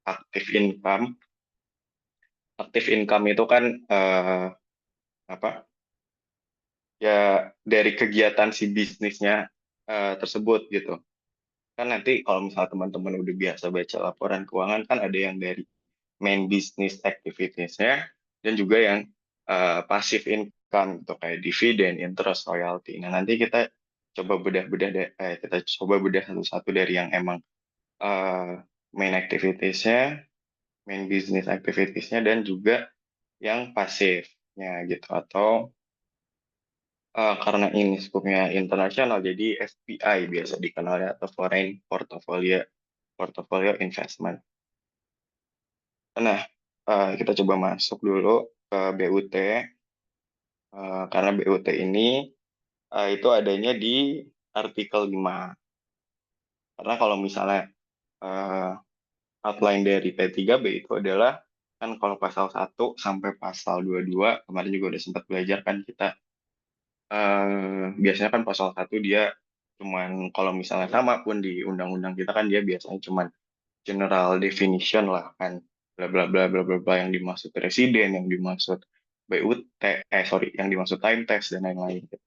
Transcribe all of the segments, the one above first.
active income. Active income itu kan apa ya, dari kegiatan si bisnisnya tersebut gitu. Kan nanti kalau misalnya teman-teman udah biasa baca laporan keuangan, kan ada yang dari main business activities-nya dan juga yang passive income gitu kayak dividen, interest, royalty. Nah, nanti kita coba kita coba bedah satu-satu dari yang emang eh, main activities-nya, main business activities-nya, dan juga yang pasifnya gitu. Atau karena ini skupnya internasional, jadi FPI biasa dikenalnya, atau Foreign Portfolio Investment. Nah, kita coba masuk dulu ke BUT, karena BUT ini itu adanya di artikel 5. Karena kalau misalnya eh, outline dari P3B itu adalah, kan kalau pasal 1 sampai pasal 22, kemarin juga udah sempat belajar kan kita, biasanya kan pasal 1 dia cuman, kalau misalnya sama pun di undang-undang kita kan dia biasanya cuman general definition lah kan, bla bla bla bla bla bla, yang dimaksud presiden, yang dimaksud BUT, sorry, yang dimaksud time test dan lain-lain gitu.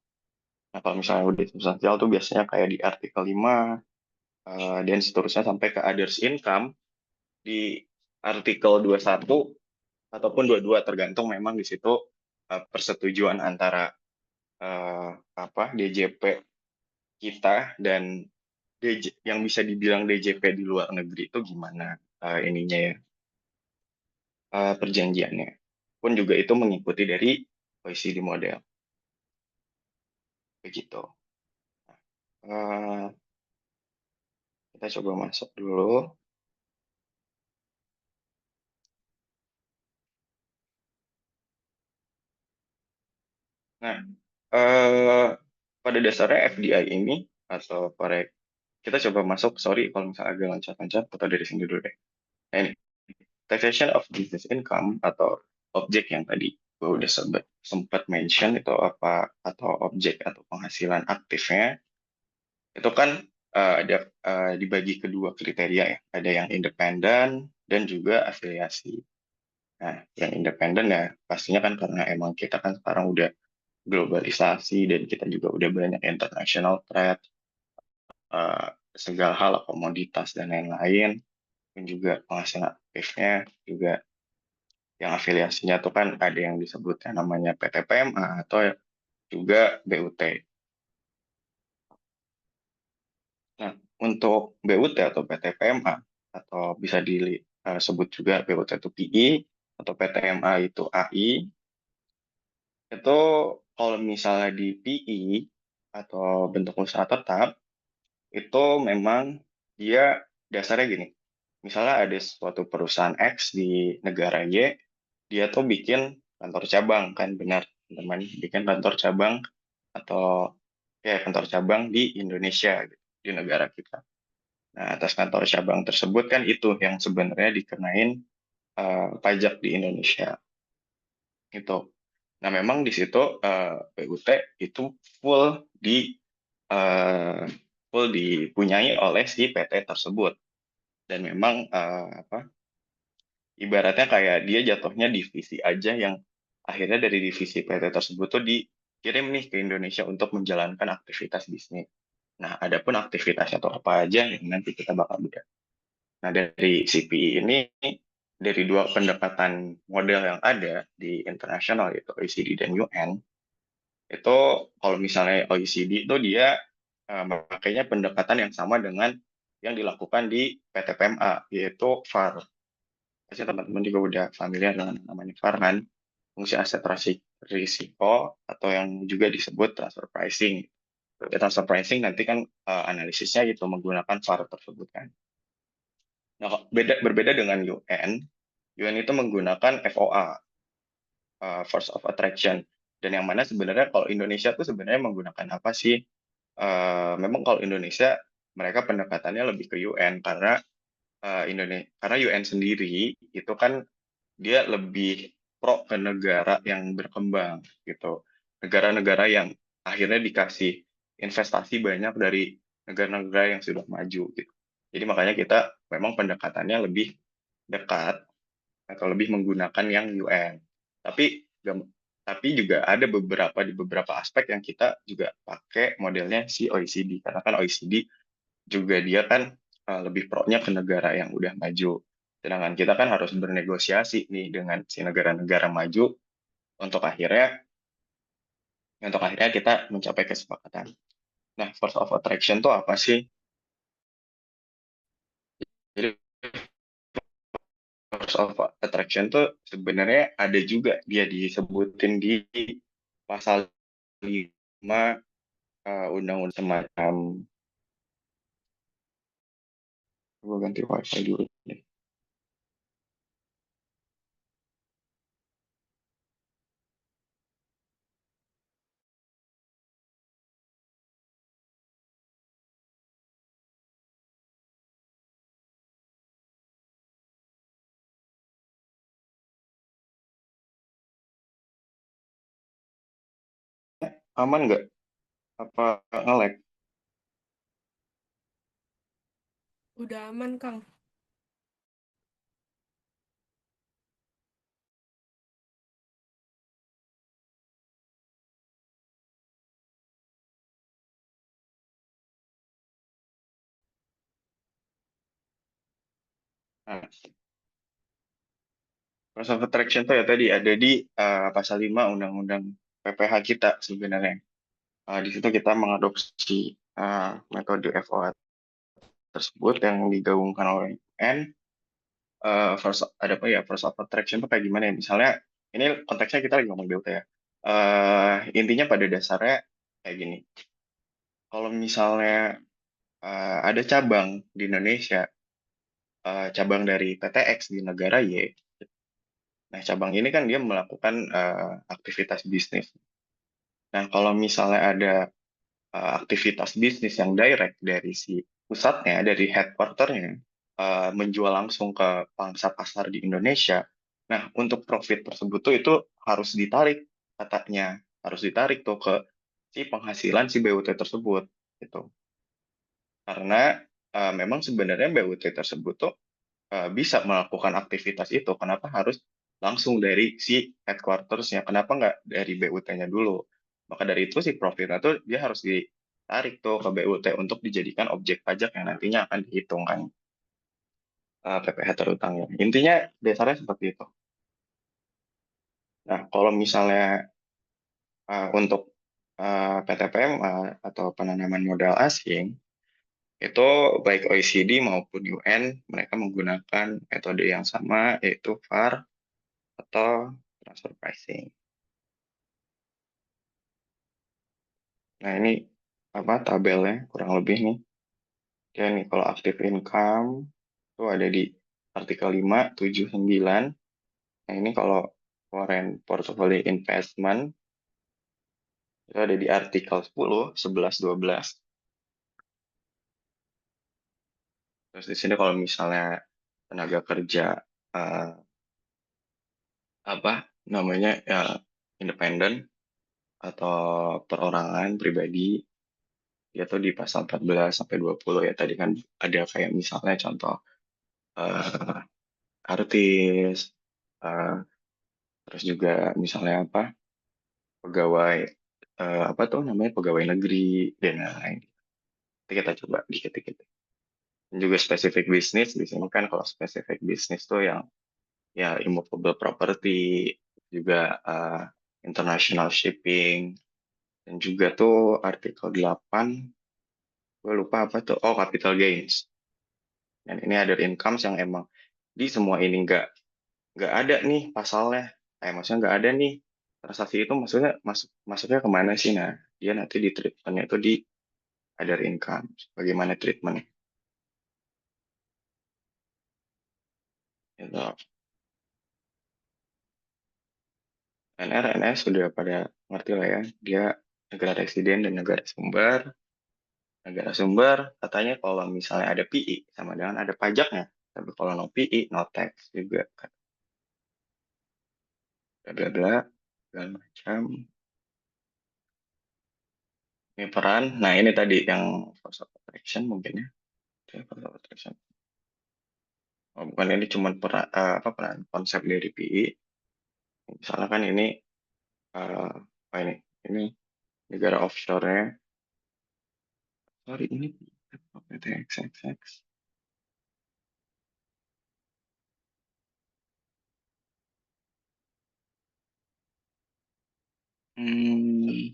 Nah, kalau misalnya udah substansial tuh biasanya kayak di artikel 5, dan seterusnya sampai ke others income di artikel 21 ataupun 22, tergantung memang di situ persetujuan antara DJP kita dan yang bisa dibilang DJP di luar negeri itu gimana ininya ya, perjanjiannya. Pun juga itu mengikuti dari OECD model begitu. Eh, kita coba masuk dulu. Nah, eh, pada dasarnya FDI ini, atau forex, kita coba masuk, sorry kalau misalnya agak loncat-loncat, atau dari sini dulu deh. Nah, ini taxation of business income, atau objek yang tadi gue udah sempat mention itu apa, atau objek atau penghasilan aktifnya, itu kan ada dibagi kedua kriteria ya, ada yang independen dan juga afiliasi. Nah, yang independen ya pastinya kan karena emang kita kan sekarang udah globalisasi dan kita juga udah banyak international trade, eh, segala hal, komoditas dan lain-lain, dan juga penghasilan aktifnya juga, yang afiliasinya tuh kan ada yang disebutnya namanya PTPMA atau juga BUT. Nah, untuk BUT atau PTPMA, atau bisa disebut juga BUT itu PI atau PTMA itu AI, itu kalau misalnya di PI atau bentuk usaha tetap, itu memang dia dasarnya gini. Misalnya ada suatu perusahaan X di negara Y, dia tuh bikin kantor cabang, kan benar, teman, bikin kantor cabang, atau ya kantor cabang di Indonesia gitu, di negara kita. Nah, atas kantor cabang tersebut kan itu yang sebenarnya dikenain pajak di Indonesia gitu. Nah, memang di situ PUT itu full di eh, full dipunyai oleh si PT tersebut, dan memang ibaratnya kayak dia jatuhnya divisi aja, yang akhirnya dari divisi PT tersebut tuh dikirim nih ke Indonesia untuk menjalankan aktivitas bisnis. Nah, adapun aktivitasnya tuh apa aja yang nanti kita bakal bedah. Nah, dari CPI ini, dari dua pendekatan model yang ada di internasional, yaitu OECD dan UN, itu kalau misalnya OECD itu dia makanya pendekatan yang sama dengan yang dilakukan di PTPMA, yaitu FAR. Pasti teman-teman juga udah familiar dengan namanya FAR kan, fungsi aset risiko, atau yang juga disebut transfer pricing. Ya, transfer pricing nanti kan analisisnya itu menggunakan FAR tersebut kan. Nah, berbeda dengan UN itu menggunakan FOA, Force of Attraction. Dan yang mana sebenarnya kalau Indonesia tuh sebenarnya menggunakan apa sih? Memang kalau Indonesia mereka pendekatannya lebih ke UN, karena karena UN sendiri itu kan dia lebih pro ke negara yang berkembang gitu. Negara-negara yang akhirnya dikasih investasi banyak dari negara-negara yang sudah maju gitu. Jadi makanya kita memang pendekatannya lebih dekat atau lebih menggunakan yang UN. Tapi tapi juga ada beberapa aspek yang kita juga pakai modelnya si OECD, karena kan OECD juga dia kan lebih pro-nya ke negara yang udah maju. Sedangkan kita kan harus bernegosiasi nih dengan si negara-negara maju untuk akhirnya kita mencapai kesepakatan. Nah, force of attraction tuh apa sih? Jadi force of attraction tuh sebenarnya ada juga dia disebutin di pasal 5 undang-undang semacam. Gue ganti wifi dulu nih. Aman nggak? Apa nge-lag? Udah aman, Kang. Nah, force of attraction tuh ya tadi ada di pasal 5 undang-undang PPH kita sebenarnya. Di situ kita mengadopsi metode FOA tersebut yang digabungkan oleh UN. Ada apa ya, force of attraction itu kayak gimana ya? Misalnya ini konteksnya kita lagi ngomong BUT ya. Intinya pada dasarnya kayak gini. Kalau misalnya ada cabang di Indonesia, cabang dari PTX di negara Y. Nah, cabang ini kan dia melakukan aktivitas bisnis. Nah, kalau misalnya ada aktivitas bisnis yang direct dari si pusatnya, dari headquarternya, menjual langsung ke pangsa pasar di Indonesia. Nah, untuk profit tersebut tuh itu harus ditarik, katanya harus ditarik tuh ke si penghasilan si BUT tersebut, gitu. Karena memang sebenarnya BUT tersebut tuh bisa melakukan aktivitas itu. Kenapa harus langsung dari si headquarters-nya? Kenapa nggak dari BUT-nya dulu? Maka dari itu si profitnya tuh dia harus ditarik tuh ke BUT untuk dijadikan objek pajak yang nantinya akan dihitungkan PPh terutangnya. Intinya dasarnya seperti itu. Nah, kalau misalnya untuk PTPM atau penanaman modal asing, itu baik OECD maupun UN, mereka menggunakan metode yang sama, yaitu VAR atau transfer pricing. Nah, ini apa tabelnya kurang lebih nih. Ya nih, kalau active income itu ada di artikel 5, 7, 9. Nah, ini kalau foreign portfolio investment itu ada di artikel 10, 11, 12. Terus di sini kalau misalnya tenaga kerja eh, apa namanya ya independen atau perorangan pribadi, dia tuh di pasal 14 sampai 20 ya. Tadi kan ada kayak misalnya contoh eh, artis, eh, terus juga misalnya apa pegawai apa tuh namanya pegawai negeri dan lain-lain. Nanti kita coba dikit-dikit. Dan juga spesifik bisnis di sini kan kalau spesifik bisnis tuh yang ya immovable property, juga international shipping, dan juga tuh artikel 8, gue lupa apa tuh, oh capital gains. Dan ini ada income yang emang di semua ini nggak ada nih pasalnya, kayak maksudnya nggak ada nih transaksi itu maksudnya masuknya kemana sih? Nah, dia nanti di treatmentnya itu di other income, bagaimana treatment itu. NR NS sudah pada ngerti lah ya, dia negara residen dan negara sumber. Negara sumber katanya kalau misalnya ada PI sama dengan ada pajaknya, tapi kalau no PI no tax juga kan, bla bla bla segala macam. Ini peran, nah ini tadi yang force of attraction mungkin ya. Force of attraction. Oh, bukan, ini cuma peran konsep dari PI. Misalnya kan ini apa ini? Ini negara offshore-nya. Sorry, ini PTXXX. Hmm.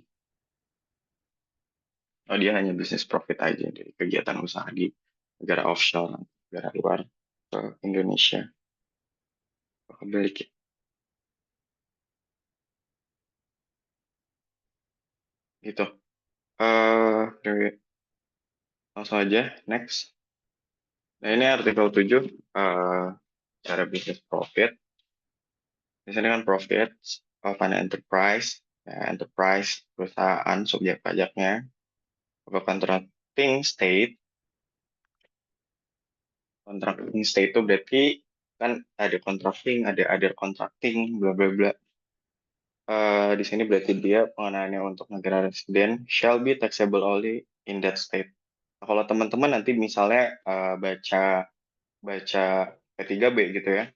Oh, dia hanya bisnis profit aja dari kegiatan usaha di negara offshore, negara luar ke Indonesia. Kebalik gitu. Oke, langsung aja, next. Nah, ini artikel 7, cara bisnis profit. Di sini kan profit of an enterprise. Ya, enterprise, perusahaan, subjek pajaknya. Apa contracting state. Contracting state itu berarti kan ada contracting, ada other contracting, bla bla bla. Di sini berarti dia pengenalannya untuk negara residen shall be taxable only in that state. Nah, kalau teman-teman nanti misalnya baca baca P3B gitu ya.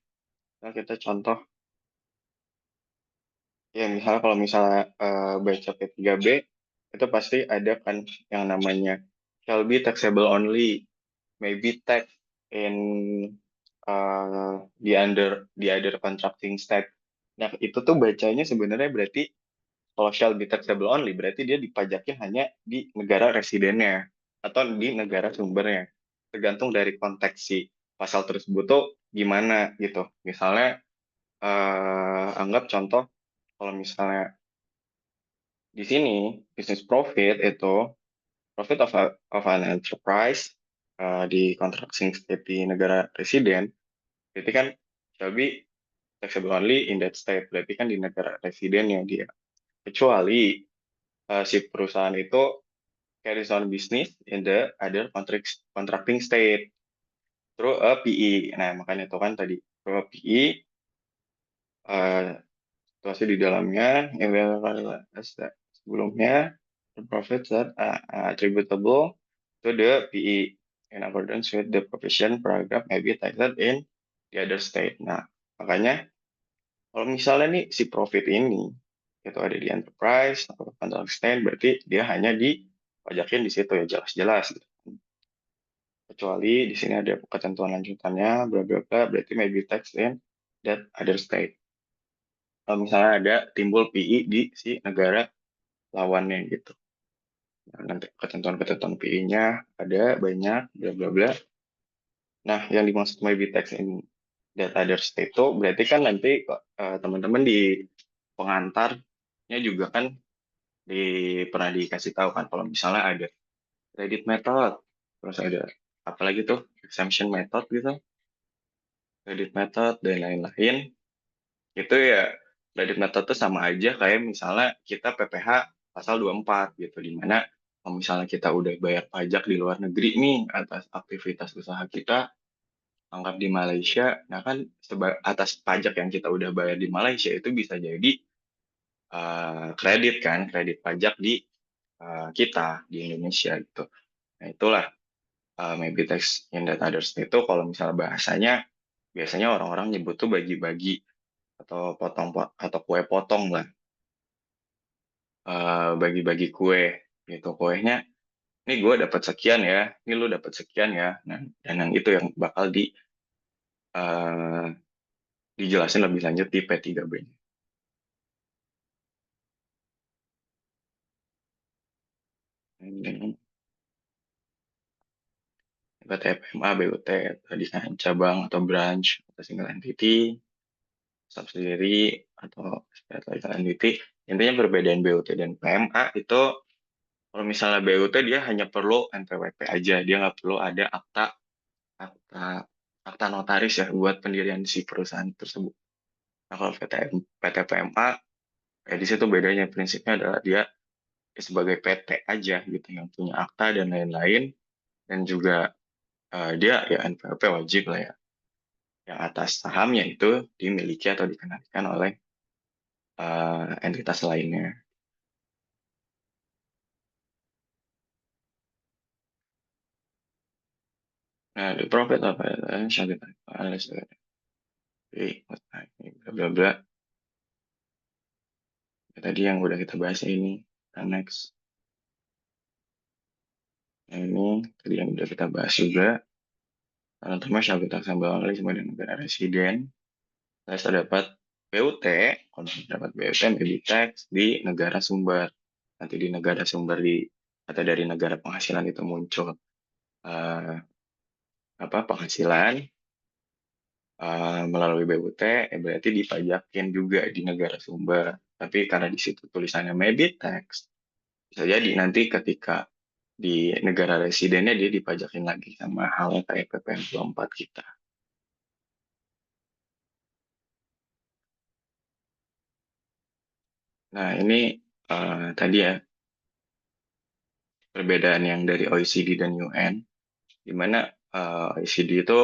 Nah, kita contoh ya, misalnya kalau misalnya baca P3B itu pasti ada kan yang namanya shall be taxable only, maybe tax in the other contracting state. Nah, itu tuh bacanya sebenarnya berarti kalau shall be taxable only berarti dia dipajakin hanya di negara residennya atau di negara sumbernya. Tergantung dari konteks si pasal tersebut tuh gimana gitu. Misalnya anggap contoh kalau misalnya di sini business profit itu profit of an enterprise di contracting state di negara residen, berarti kan shall be taxable only in that state, berarti kan di negara residennya dia. Kecuali si perusahaan itu carries on business in the other contracting state through a PE. Nah, makanya itu kan tadi through a PE, situasi di dalamnya yang sebelumnya the profits that are attributable to the PE in accordance with the provision paragraph may be taxed in the other state. Nah, makanya kalau misalnya nih si profit ini itu ada di enterprise atau contract state, berarti dia hanya dipajakin di situ ya, jelas-jelas gitu. Kecuali di sini ada ketentuan lanjutannya, bla bla bla, berarti may be taxed in that other state. Kalau misalnya ada timbul PI di si negara lawannya gitu. Nah, nanti ketentuan-ketentuan PI-nya ada banyak, bla bla bla. Nah, yang dimaksud may be taxed in that other state itu berarti kan nanti teman-teman di pengantarnya juga kan pernah dikasih tahu kan kalau misalnya ada credit method, terus ada apalagi tuh exemption method gitu, credit method dan lain-lain. Itu ya kredit method itu sama aja kayak misalnya kita PPh pasal 24 gitu, di mana kalau misalnya kita udah bayar pajak di luar negeri nih atas aktivitas usaha kita, anggap di Malaysia, nah kan atas pajak yang kita udah bayar di Malaysia itu bisa jadi kredit kan, kredit pajak di kita di Indonesia gitu. Nah, itulah maybe tax in that others itu kalau misalnya bahasanya biasanya orang-orang nyebut tuh bagi-bagi atau potong atau kue potong lah, bagi-bagi kue gitu. Kuenya ini gue dapat sekian ya, ini lu dapat sekian ya. Nah, dan yang itu yang bakal eh, dijelasin lebih lanjut di P3B. Ini PT PMA, BUT, tadi kan cabang atau branch atau single entity, subsidiary atau separate legal entity. Intinya perbedaan BUT dan PMA itu kalau misalnya BUT dia hanya perlu NPWP aja, dia nggak perlu ada akta akta notaris ya buat pendirian si perusahaan tersebut. Nah, kalau PT PMA, di situ bedanya prinsipnya adalah dia sebagai PT aja gitu yang punya akta dan lain-lain, dan juga dia ya NPWP wajib lah ya, yang atas sahamnya itu dimiliki atau dikendalikan oleh entitas lainnya. Nah, the profit of a shall be unless bla bla bla. Tadi yang udah kita bahas ini. Nah, next. Nah, ini tadi yang udah kita bahas juga. Teman-teman shall be taxed only sebagai negara residen. Terus terdapat BUT, kalau dapat BUT maybe tax di negara sumber. Nanti di negara sumber atau dari negara penghasilan itu muncul eh, apa penghasilan melalui BUT, berarti dipajakin juga di negara sumber. Tapi karena di situ tulisannya maybe tax, bisa jadi nanti ketika di negara residennya dia dipajakin lagi sama halnya kayak PPN 24 kita. Nah, ini tadi ya perbedaan yang dari OECD dan UN, di mana OECD itu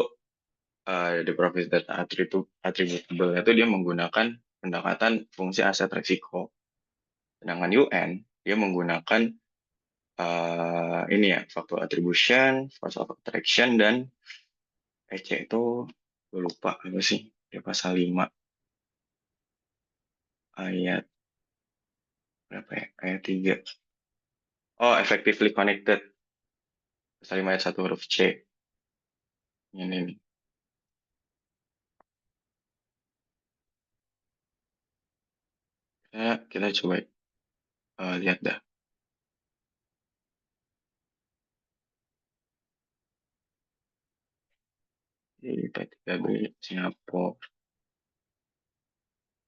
the profit data attributable itu dia menggunakan pendekatan fungsi aset risiko. Sedangkan UN dia menggunakan ini ya factor attribution, force of attraction dan EC itu gue lupa apa sih? Dia pasal 5 ayat berapa ya? Ayat 3. Oh, effectively connected. Pasal 5 ayat 1 huruf C. Ini nih. Kita coba lihat dah. Di P3B Singapura.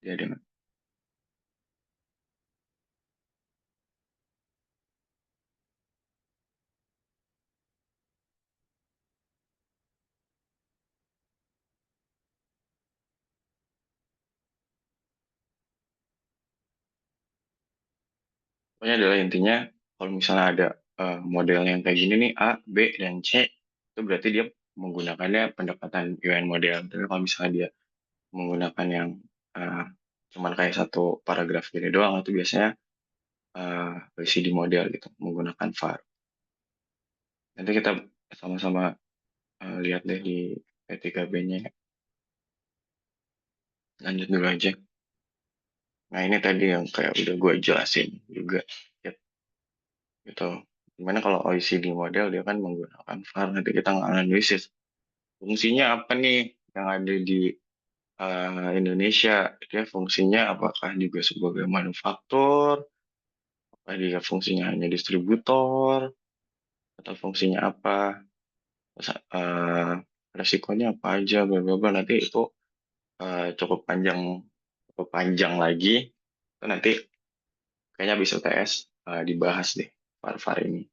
Dia dengan pokoknya adalah intinya kalau misalnya ada model yang kayak gini nih A, B, dan C itu berarti dia menggunakannya pendekatan UN model. Tapi kalau misalnya dia menggunakan yang uh, cuman kayak satu paragraf gini doang itu biasanya OECD model gitu menggunakan VAR. Nanti kita sama-sama lihat deh di P3B-nya. Lanjut dulu aja. Nah ini tadi yang kayak udah gue jelasin juga. Ya, gitu. Gimana kalau OECD model dia kan menggunakan VAR. Nanti kita nganalisis fungsinya apa nih yang ada di Indonesia. Dia fungsinya apakah juga sebagai manufaktur, apakah dia fungsinya hanya distributor, atau fungsinya apa, terus, resikonya apa aja, bla bla bla. Nanti itu cukup panjang lagi. Itu nanti kayaknya bisa UTS dibahas deh VAR-VAR ini.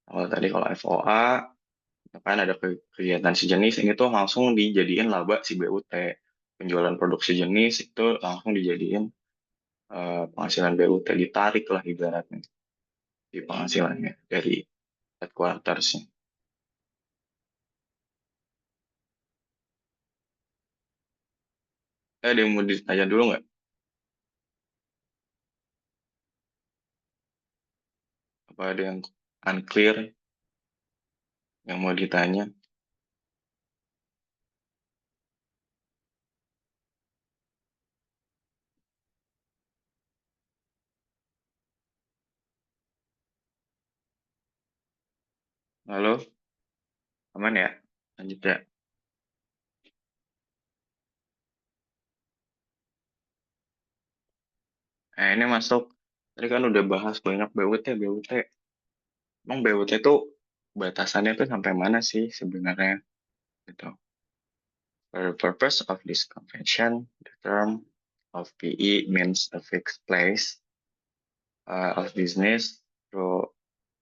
Kalau FOA kan ada kegiatan sejenis ini tuh langsung dijadiin laba si BUT. Penjualan produk sejenis itu langsung dijadiin penghasilan BUT, ditarik lah ibaratnya di penghasilannya dari headquarters-nya. Ada yang mau ditanya dulu nggak? Apa ada yang unclear yang mau ditanya? Halo, aman ya? Lanjut ya. Ini masuk. Tadi kan udah bahas banyak BUT, BUT. Emang BUT itu batasannya tuh sampai mana sih sebenarnya? Gitu. For the purpose of this convention, the term of PE means a fixed place of business through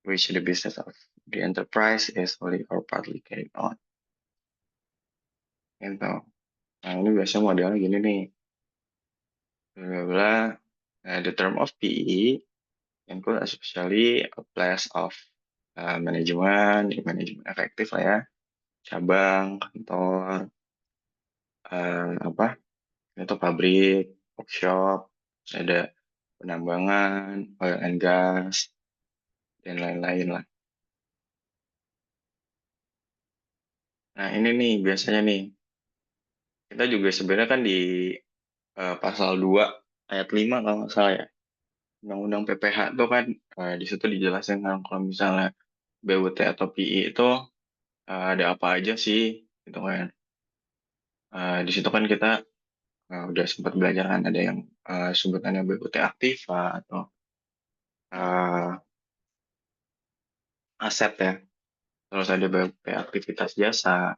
which the business of the enterprise is wholly or partly carried on. Gitu. Nah, ini biasanya modelnya gini nih. Bla bla. The term of PE include especially a place of manajemen efektif lah ya, cabang, kantor, apa, itu pabrik, workshop, terus ada penambangan, oil and gas, dan lain-lain lah. Nah, ini nih biasanya nih, kita juga sebenarnya kan di pasal 2 ayat 5 kalau nggak salah ya. Undang-Undang PPH itu kan di situ dijelasin kan kalau misalnya BUT atau PI itu ada apa aja sih gitu kan. Di situ kan kita udah sempat belajar kan ada yang sebutannya BUT aktiva atau eh, aset ya. Terus ada BUT aktivitas jasa,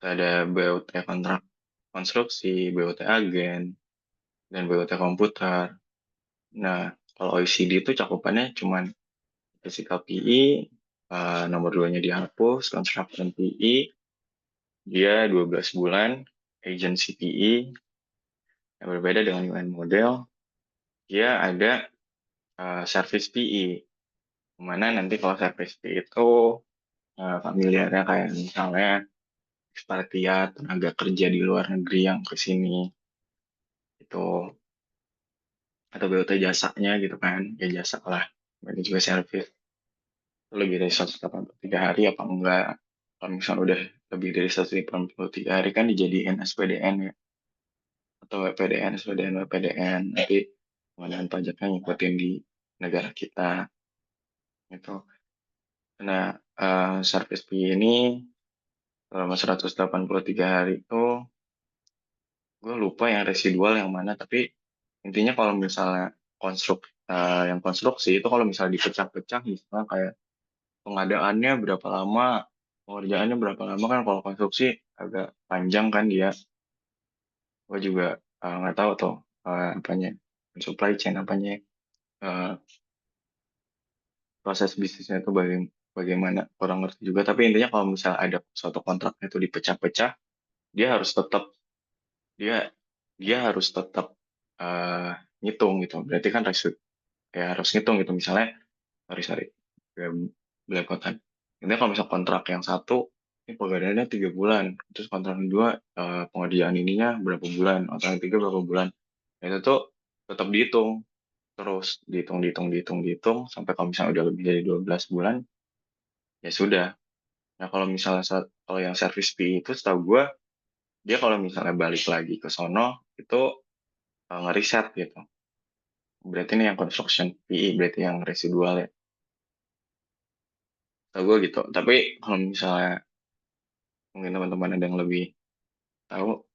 ada BUT kontrak konstruksi, BUT agen, dan BUT komputer. Nah, kalau OECD itu cakupannya cuman physical PI, nomor 2-nya dihapus, construction PI, dia 12 bulan, agency PI, yang berbeda dengan UN model, dia ada service PI, mana nanti kalau service PI itu familiarnya kayak misalnya ekspatriat, tenaga kerja di luar negeri yang ke sini, itu atau BOT jasanya gitu kan, ya jasa lah, ini juga service. Lebih dari 183 hari apa enggak? Kalau misalnya udah lebih dari 183 hari kan dijadiin SPDN ya, atau WPDN, SPDN, WPDN. Nanti pengenaan pajaknya ngikutin di negara kita. Itu. Nah, service fee ini selama 183 hari itu, gue lupa yang residual yang mana, tapi intinya kalau misalnya yang konstruksi itu kalau misalnya dipecah-pecah, misalnya kayak pengadaannya berapa lama, pengerjaannya berapa lama kan kalau konstruksi agak panjang kan dia. Gue juga nggak tahu tuh apanya supply chain apanya eh, proses bisnisnya itu bagaimana kurang ngerti juga. Tapi intinya kalau misalnya ada suatu kontraknya itu dipecah-pecah, dia harus tetap dia dia harus tetap eh, ngitung gitu. Berarti kan ya harus ngitung gitu. Misalnya sorry sorry belepotan. Intinya kalau misal kontrak yang satu ini pengadaan 3 bulan, terus kontrak yang kedua pengerjaan ininya berapa bulan, kontrak yang tiga berapa bulan. Nah, itu tuh tetap dihitung terus dihitung sampai kalau misalnya udah lebih dari 12 bulan ya sudah. Nah kalau misalnya kalau yang service fee itu setahu gue dia kalau misalnya balik lagi ke sono itu ngeriset gitu. Berarti ini yang construction fee berarti yang residual ya. Tahu gue gitu. Tapi kalau misalnya mungkin teman-teman ada yang lebih tahu,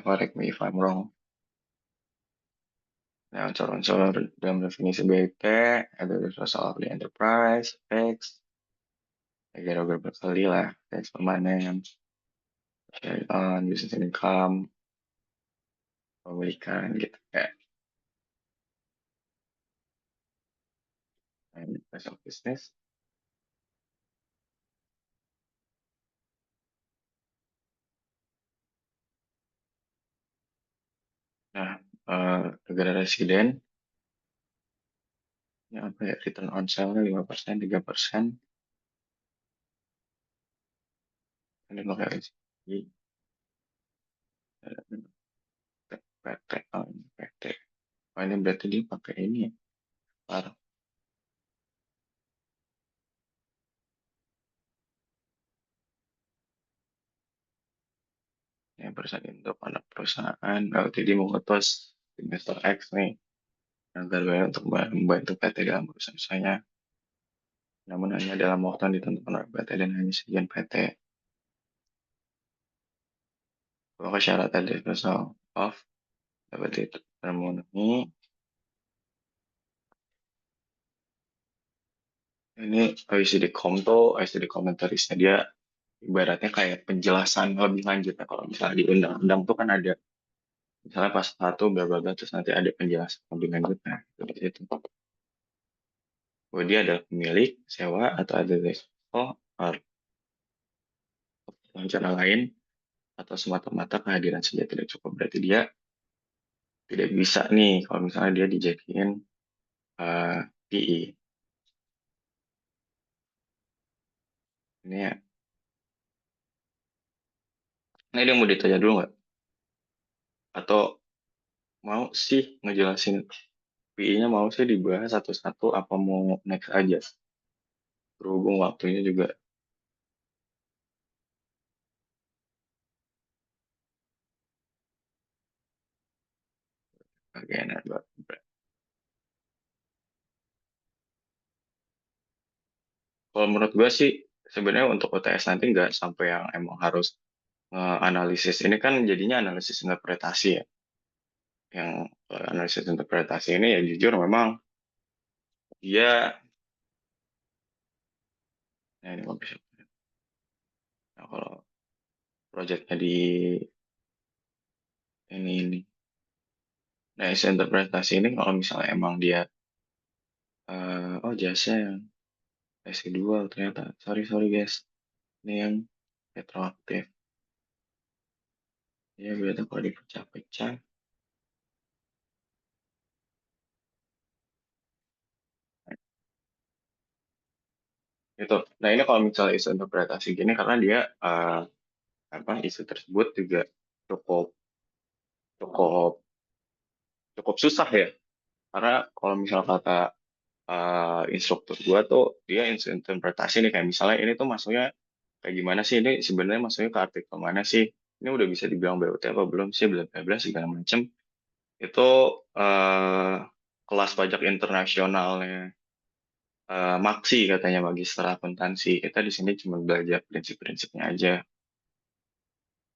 correct me if I'm wrong. Nah, unsur-unsur dalam definisi BIT ada reversal of the enterprise, tax, gara-gara berkali lah, tax permanen, carry on, business income, pemilikan gitu kayak place of business. Nah, negara residen, ya apa ya, return on sale-nya 5%, 3%, ini pakai PT, oh, ini PT. Oh, ini berarti dia pakai ini ya, par, ya perusahaan untuk anak perusahaan, LTD mengutus investor X nih, agar untuk membantu PT dalam perusahaan usahanya, namun hanya dalam waktu yang ditentukan oleh PT dan hanya sekian PT. Kalau syarat ada disposal of dapat termenuhi. Ini OECD komentarisnya dia ibaratnya kayak penjelasan lebih lanjut ya. Kalau misalnya di undang-undang tuh kan ada misalnya pas satu bla bla bla terus nanti ada penjelasan lebih lanjut nah seperti itu. Bahwa dia adalah pemilik, sewa atau ada resiko atau rencana lain atau semata-mata kehadiran saja tidak cukup berarti dia tidak bisa nih kalau misalnya dia dijadiin eh, PI. Ini ya. Nah, ini yang mau ditanya dulu nggak? Atau mau sih ngejelasin PI-nya mau sih dibahas satu-satu apa mau next aja? berhubung waktunya juga agak enak buat. Kalau menurut gue sih sebenarnya untuk UTS nanti nggak sampai yang emang harus analisis ini kan jadinya analisis interpretasi ya. Yang analisis interpretasi ini ya jujur memang dia, nah ini kalau bisa. Nah, kalau proyeknya di ini. Nah, isi interpretasi ini kalau misalnya emang dia, oh jasa yang residual ternyata. Sorry, sorry guys. Ini yang retroaktif. Ya, berarti kalau dipecah-pecah, itu. Nah, ini kalau misalnya isu interpretasi gini, karena dia, apa, isu tersebut juga cukup, cukup, cukup susah ya. Karena kalau misal kata instruktur gua tuh, dia isu interpretasi nih, kayak misalnya ini tuh masuknya kayak gimana sih, ini sebenarnya masuknya ke artikel mana sih, ini udah bisa dibilang BUT apa belum sih, bla bla bla segala macem. Itu eh, kelas pajak internasionalnya Maksi katanya magister akuntansi. Kita di sini cuma belajar prinsip-prinsipnya aja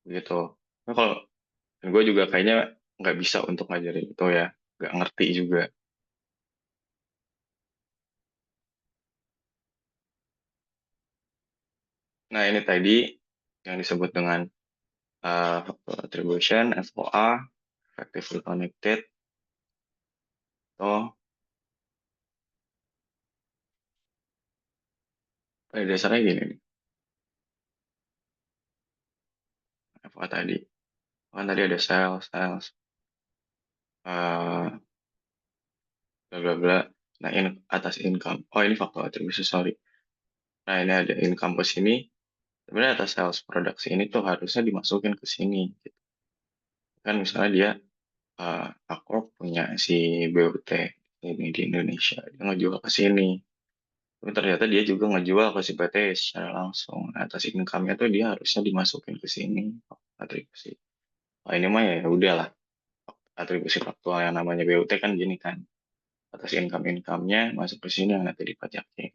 gitu. Nah, kalau gue juga kayaknya nggak bisa untuk ngajarin itu ya, nggak ngerti juga. Nah ini tadi yang disebut dengan factor attribution, FOA, effectively connected. Oh, pada dasarnya gini nih, FOA tadi. Kan tadi ada sales, sales, eh bla bla bla. Nah, ini atas income. Oh, ini faktor attribution, sorry. Nah, ini ada income ke sini. Sebenarnya atas sales produksi ini tuh harusnya dimasukin ke sini. Gitu. Kan misalnya dia, aku punya si BUT ini di Indonesia. Dia ngejual ke sini. Tapi ternyata dia juga ngejual ke si PT secara langsung. Nah, atas income-nya tuh dia harusnya dimasukin ke sini. Atribusi. Oh, ini mah ya udahlah. Atribusi faktual yang namanya BUT kan gini kan. Atas income-income-nya masuk ke sini yang nanti dipajakin.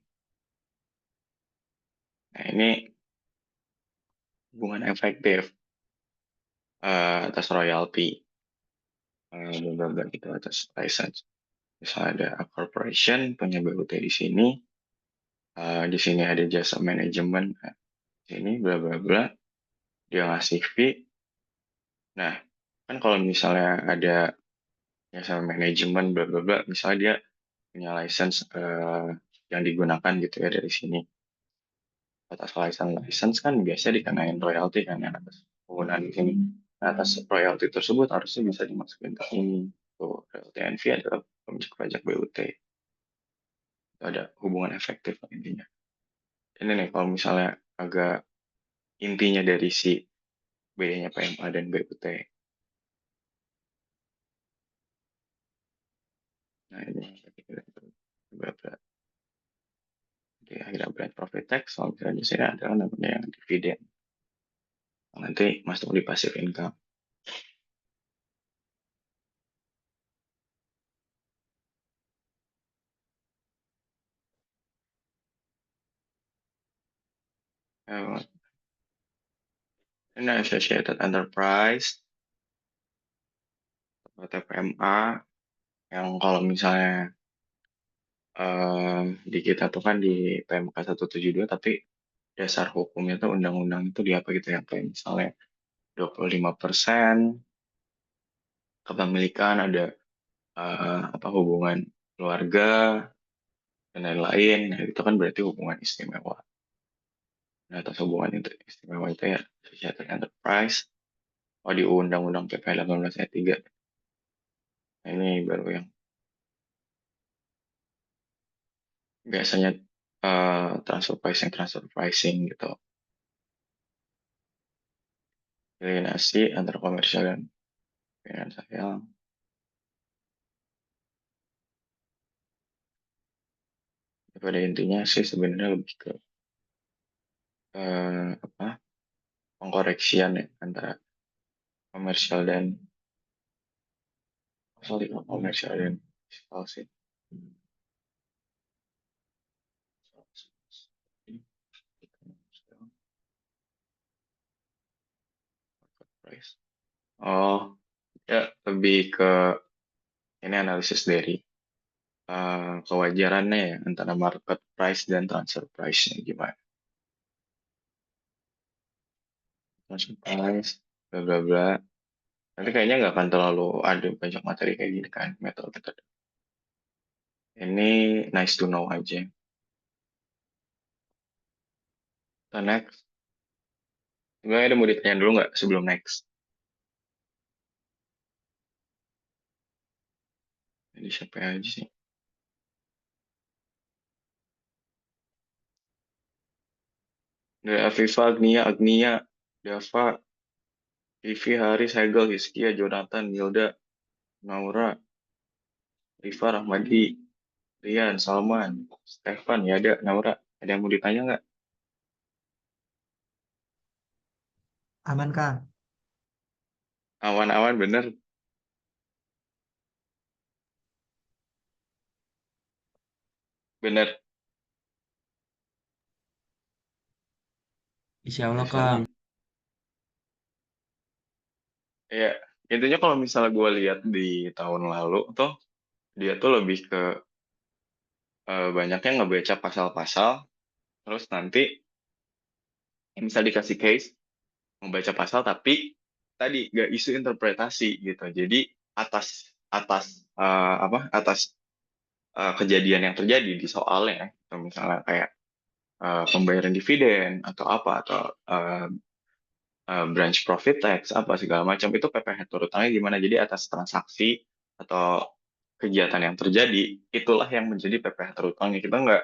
Nah, ini hubungan efektif atas royalti, bla gitu atas license. Misalnya ada a corporation punya BUT di sini, di sini ada jasa manajemen, di sini bla bla bla, dia ngasih fee. Nah, kan kalau misalnya ada jasa manajemen bla bla bla, misalnya dia punya license yang digunakan gitu ya dari sini. Atas license kan biasa dikenain royalti kan ya atas penggunaan di sini. Nah, atas royalti tersebut harusnya bisa dimasukin ke sini. Tuh, royalti and fee adalah pajak pajak BUT. Itu ada hubungan efektif lah intinya. Ini nih kalau misalnya agak intinya dari si bedanya PMA dan BUT. Nah, ini berapa di akhirnya brand profit tax, kalau misalnya di sini adalah namanya yang dividen. Nanti masuk di passive income. Eh, Ini associated enterprise atau TPMA yang kalau misalnya di kita tuh kan di PMK 172 tapi dasar hukumnya tuh undang-undang itu di apa gitu ya kayak misalnya 25% kepemilikan ada apa hubungan keluarga dan lain-lain. Nah, itu kan berarti hubungan istimewa. Nah, atas hubungan itu istimewa itu ya associated enterprise. Oh, di Undang-Undang PP 18 ayat 3. Nah, ini baru yang biasanya transfer pricing gitu. Alienasi antara komersial dan finansial. Pada intinya sih sebenarnya lebih ke apa pengkoreksian ya antara komersial dan komersial dan fiskal sih. Price. Oh, ya lebih ke ini analisis dari kewajarannya ya antara market price dan transfer price-nya gimana. Transfer price, bla bla bla. Nanti kayaknya nggak akan terlalu ada banyak materi kayak gini kan, metode-metode. Ini nice to know aja. Kita next. Sebenarnya ada mau ditanya dulu nggak sebelum next? Jadi siapa aja sih? Dari Afifa, Agnia, Dava, Vivi, Haris, Hegel, Hiskia, Jonathan, Yilda, Naura, Rifa, Rahmadi, Rian, Salman, Stefan, ya ada, Naura. Ada yang mau ditanya nggak? Aman, Kang. Awan-awan bener, bener. Insya Ya, Allah, Kang. sorry. Ya, intinya kalau misalnya gue lihat di tahun lalu tuh, dia tuh lebih ke banyaknya ngebaca pasal-pasal, terus nanti misal dikasih case, membaca pasal tapi tadi nggak isu interpretasi gitu. Jadi atas atas atas kejadian yang terjadi di soalnya, atau misalnya kayak pembayaran dividen atau apa atau branch profit tax apa segala macam itu PPh turut tangannya gimana. Jadi atas transaksi atau kegiatan yang terjadi itulah yang menjadi PPh turut tangannya. Kita nggak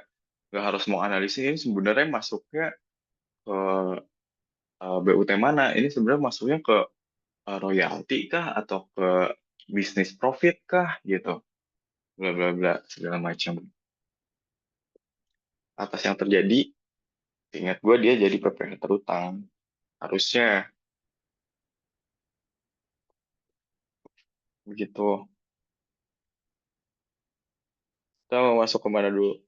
harus mau analisis ini sebenarnya masuknya ke BUT mana. Ini sebenarnya masuknya ke royalti kah atau ke bisnis profit kah gitu, bla bla bla segala macam. Atas yang terjadi, ingat gue dia jadi PPh terutang harusnya begitu. Kita mau masuk kemana dulu?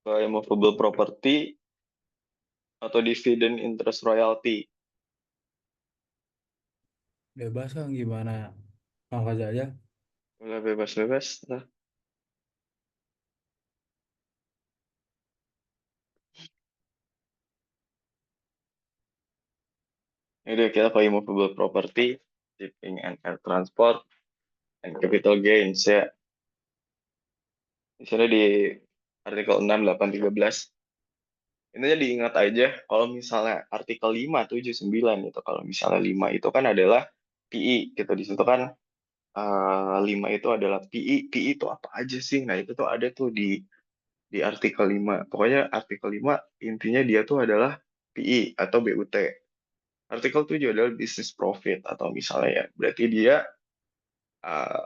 Ke immovable property atau dividend interest royalty? Bebas Kang, gimana? Angkat aja. Boleh bebas-bebas lah. Ini kita ke immovable property, shipping and air transport, and capital gains ya. Di sini di artikel 6, 8, 13. Ini aja diingat aja, kalau misalnya artikel 5, 7, 9 itu, kalau misalnya 5 itu kan adalah PI, gitu. Di situ kan 5 itu adalah PI. PI itu apa aja sih? Nah, itu tuh ada tuh di artikel 5. Pokoknya artikel 5 intinya dia tuh adalah PI atau BUT. Artikel 7 adalah business profit atau misalnya ya, berarti dia uh,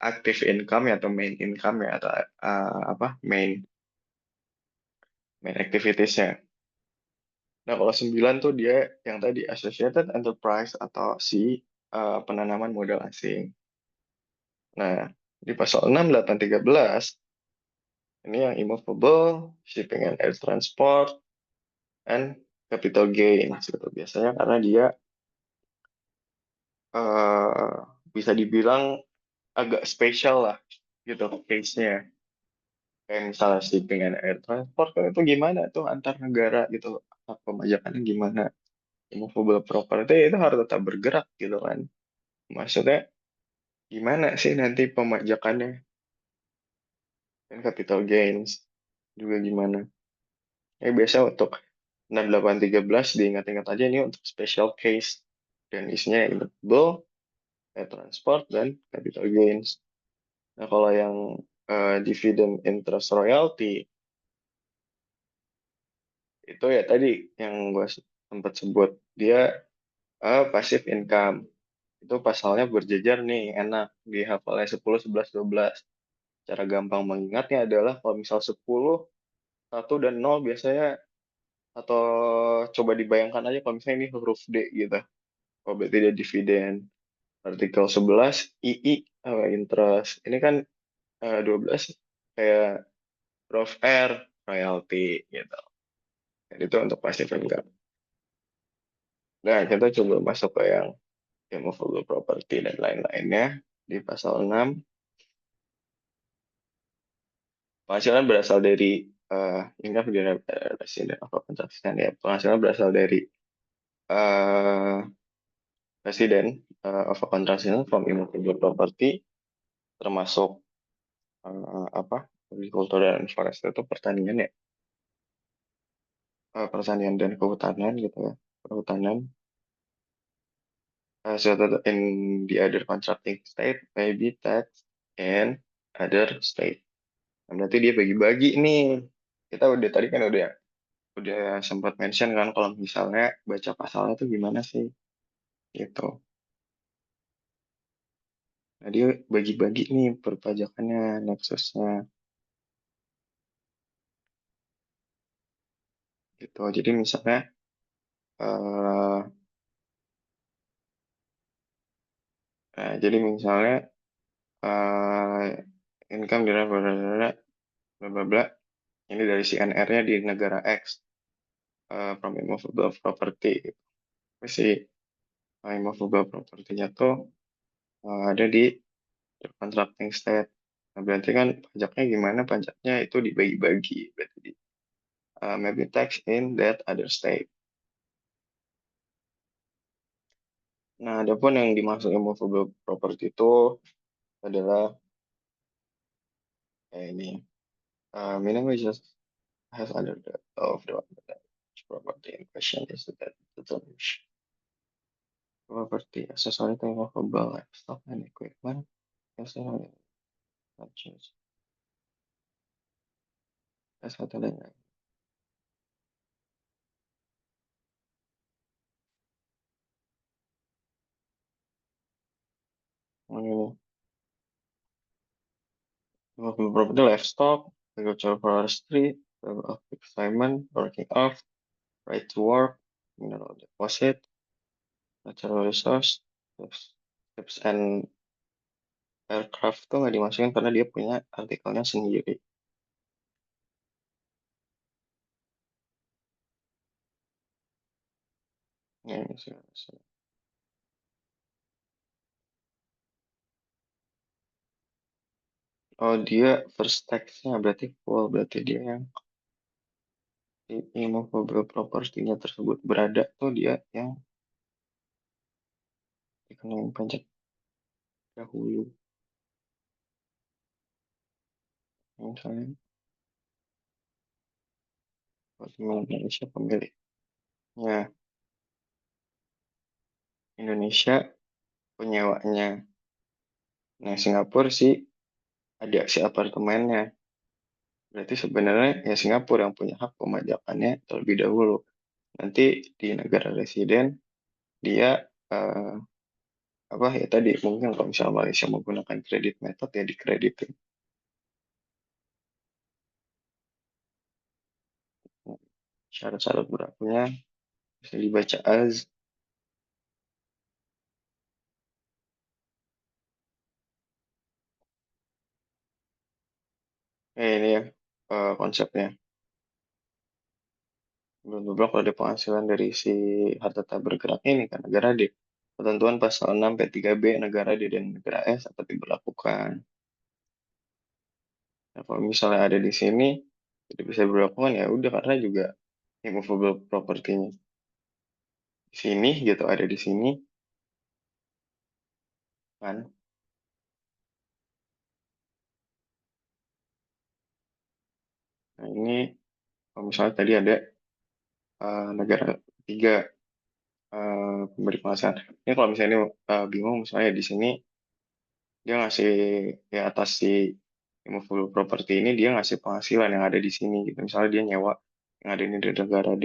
active income ya, atau main income ya, atau apa main activities-nya. Nah, kalau 9 tuh dia yang tadi associated enterprise atau si penanaman modal asing. Nah, di pasal 6, 8, 13 ini yang immovable, shipping and air transport, and capital gains gitu. Biasanya karena dia eh, bisa dibilang agak spesial lah gitu case-nya. Kayak misalnya shipping and air transport kan itu gimana tuh antar negara gitu. Hak pemajakannya gimana. Immovable property itu harus tetap bergerak gitu kan. Maksudnya gimana sih nanti pemajakannya dan capital gains juga gimana. Biasa untuk 6813 diingat-ingat aja ini untuk special case dan isinya immovable, transport, dan capital gains. Nah, kalau yang dividend interest royalty itu ya tadi yang gue sempat sebut dia passive income. Itu pasalnya berjejer nih, enak dihafalnya 10, 11, 12. Cara gampang mengingatnya adalah kalau misal 10, 1 dan 0 biasanya, atau coba dibayangkan aja kalau misalnya ini huruf D gitu. Oh, berarti dia dividen. Artikel 11, II, interest. Ini kan 12 kayak huruf R, royalty gitu. Jadi itu untuk passive income. Nah, kita coba masuk ke yang immovable property dan lain-lainnya di pasal 6. Penghasilan berasal dari income dari resident of a transaction, ya. Penghasilan berasal dari resident of a transaction from immovable property, termasuk apa, agriculture dan forest itu pertanian ya. Pertanian dan kehutanan gitu ya. Kehutanan. So that in the other contracting state may be taxed in other state. Nah, berarti dia bagi-bagi nih. Kita udah tadi kan udah sempat mention kan kalau misalnya baca pasalnya tuh gimana sih gitu. Nah, dia bagi-bagi nih perpajakannya, nexusnya gitu. Jadi misalnya eh jadi misalnya eh income dari bla bla bla bla, ini dari si NR-nya di negara X, from immovable property gitu. Terus si immovable property-nya tuh ada di contracting state. Nah, berarti kan pajaknya gimana? Pajaknya itu dibagi-bagi. Berarti maybe tax in that other state. Nah, adapun yang dimaksud immovable property itu adalah ini. Minimum just has under the of the property in question is that the property accessory to immovable livestock and equipment as not just as satu dan lain. Ini immovable property livestock, agricultural forestry, of assignment, working off, right to work, mineral deposit, natural resource, ships and aircraft tuh nggak dimasukin karena dia punya artikelnya sendiri. Ya, misalnya. Oh, dia first tax-nya berarti full, berarti dia yang immovable property-nya tersebut berada tuh dia yang dikenain pajak dahulu. Misalnya, Indonesia pemiliknya, Indonesia penyewanya. Nah, Singapura sih ada si apartemennya. Berarti sebenarnya ya Singapura yang punya hak pemajakannya terlebih dahulu. Nanti di negara residen dia apa ya tadi mungkin kalau misalnya Malaysia menggunakan kredit method ya dikreditin. Syarat-syarat berlakunya bisa dibaca as ini ya konsepnya. Belum kalau ada penghasilan dari si harta tak bergerak ini kan negara D. Ketentuan pasal 6 P3B negara D dan negara S dapat diberlakukan. Nah, kalau misalnya ada di sini tidak bisa diberlakukan ya udah karena juga immovable property-nya di sini gitu ada di sini kan. Nah, ini kalau misalnya tadi ada negara tiga pemberi penghasilan. Ini kalau misalnya ini bingung misalnya di sini dia ngasih ya atas si immovable property ini dia ngasih penghasilan yang ada di sini gitu. Misalnya dia nyewa yang ada ini di negara D.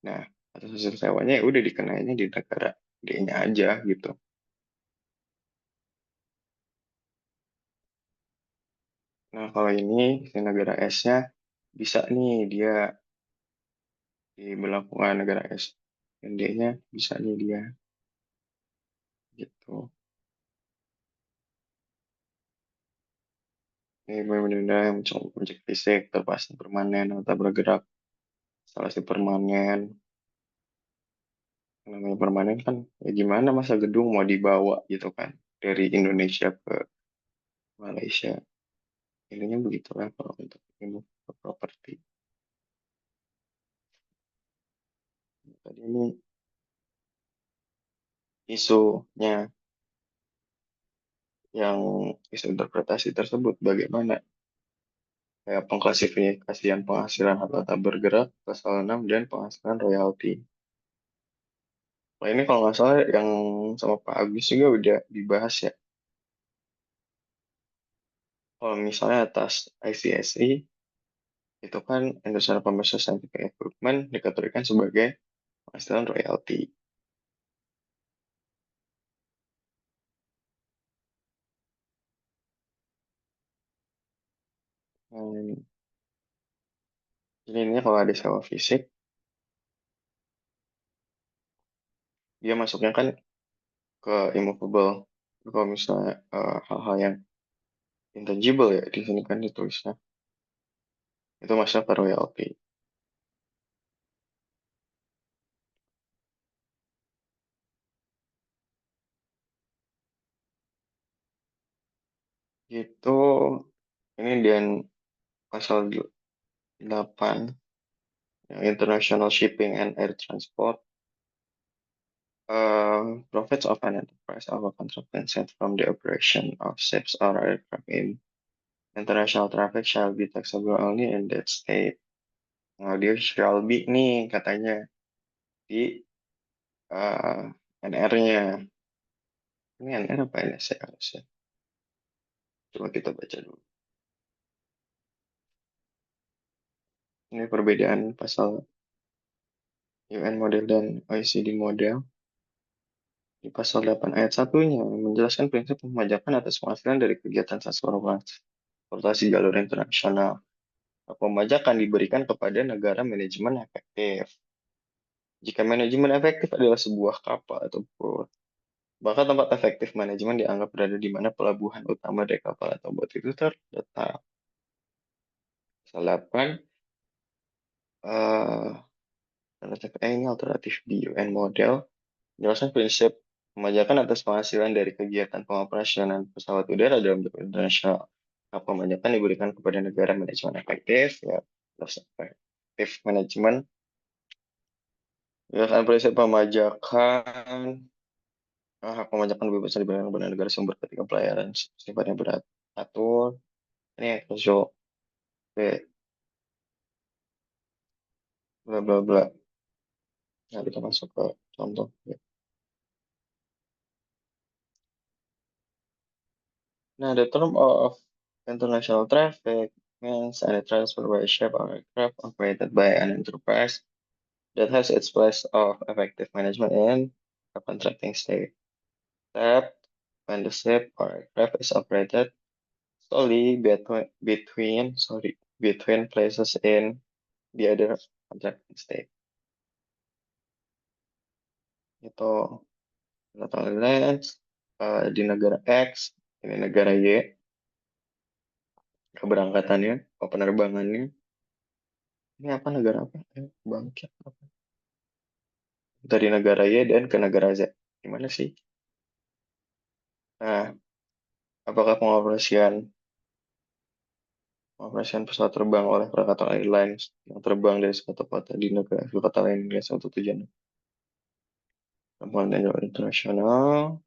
Nah, atas hasil sewanya ya udah dikenainnya di negara D-nya aja gitu. Nah, kalau ini si negara S-nya bisa nih dia diberlakukan negara S. Dan D-nya bisa nih dia gitu. Ini benda yang mencakup objek fisik, terpasang permanen atau bergerak. Salah satu permanen. Yang namanya permanen kan, ya gimana masa gedung mau dibawa gitu kan dari Indonesia ke Malaysia. Intinya begitulah kalau untuk ilmu properti. Tadi ini isunya yang isu interpretasi tersebut bagaimana kayak pengklasifikasian penghasilan harta tak bergerak, pasal 6 dan penghasilan royalti. Nah, ini kalau nggak salah yang sama Pak Agus juga udah dibahas ya. Kalau misalnya atas ICSI, itu kan Indonesian Commercial Scientific Equipment dikategorikan sebagai penghasilan royalti. Hmm, jadi ini kalau ada sewa fisik, dia masuknya kan ke immovable. Kalau misalnya hal-hal yang intangible ya, di sini kan ditulisnya, itu masuk ke royalty. Itu ini dan pasal 8 yang International Shipping and Air Transport. Profits of an enterprise are contracted from the operation of ships or aircraft in international traffic shall be taxable only in that state. Nah, dia shall be nih katanya di NR-nya. Ini NR apa NSC harusnya? Coba kita baca dulu. Ini perbedaan pasal UN model dan OECD model. Di pasal 8 ayat 1-nya menjelaskan prinsip pemajakan atas penghasilan dari kegiatan transportasi jalur internasional. Pemajakan diberikan kepada negara manajemen efektif. Jika manajemen efektif adalah sebuah kapal atau bot, maka tempat efektif manajemen dianggap berada di mana pelabuhan utama dari kapal atau bot itu terletak. Pasal 8, ini alternatif B UN model. Menjelaskan prinsip pemajakan atas penghasilan dari kegiatan pengoperasionan pesawat udara dalam bentuk internasional. Nah, pemajakan diberikan kepada negara manajemen efektif, ya, efektif manajemen. Menjelaskan prinsip pemajakan, hak pemajakan bebas diberikan kepada negara sumber ketika pelayaran sifatnya beratur. Ini casual, bla bla bla. Nah, kita masuk ke contoh. Ya. Nah, the term of international traffic means any transport by ship or aircraft operated by an enterprise that has its place of effective management in a contracting state. Except when the ship or aircraft is operated solely between places in the other contracting state. Itu Netherlands, di negara X, ini negara Y, keberangkatannya, penerbangannya. Ini apa negara apa? Bangkit apa? Dari negara Y dan ke negara Z. Gimana sih? Nah, apakah pengoperasian pesawat terbang oleh Krakatau Airlines yang terbang dari suatu kota di negara ke kota lain untuk tujuan penerbangan jalur internasional?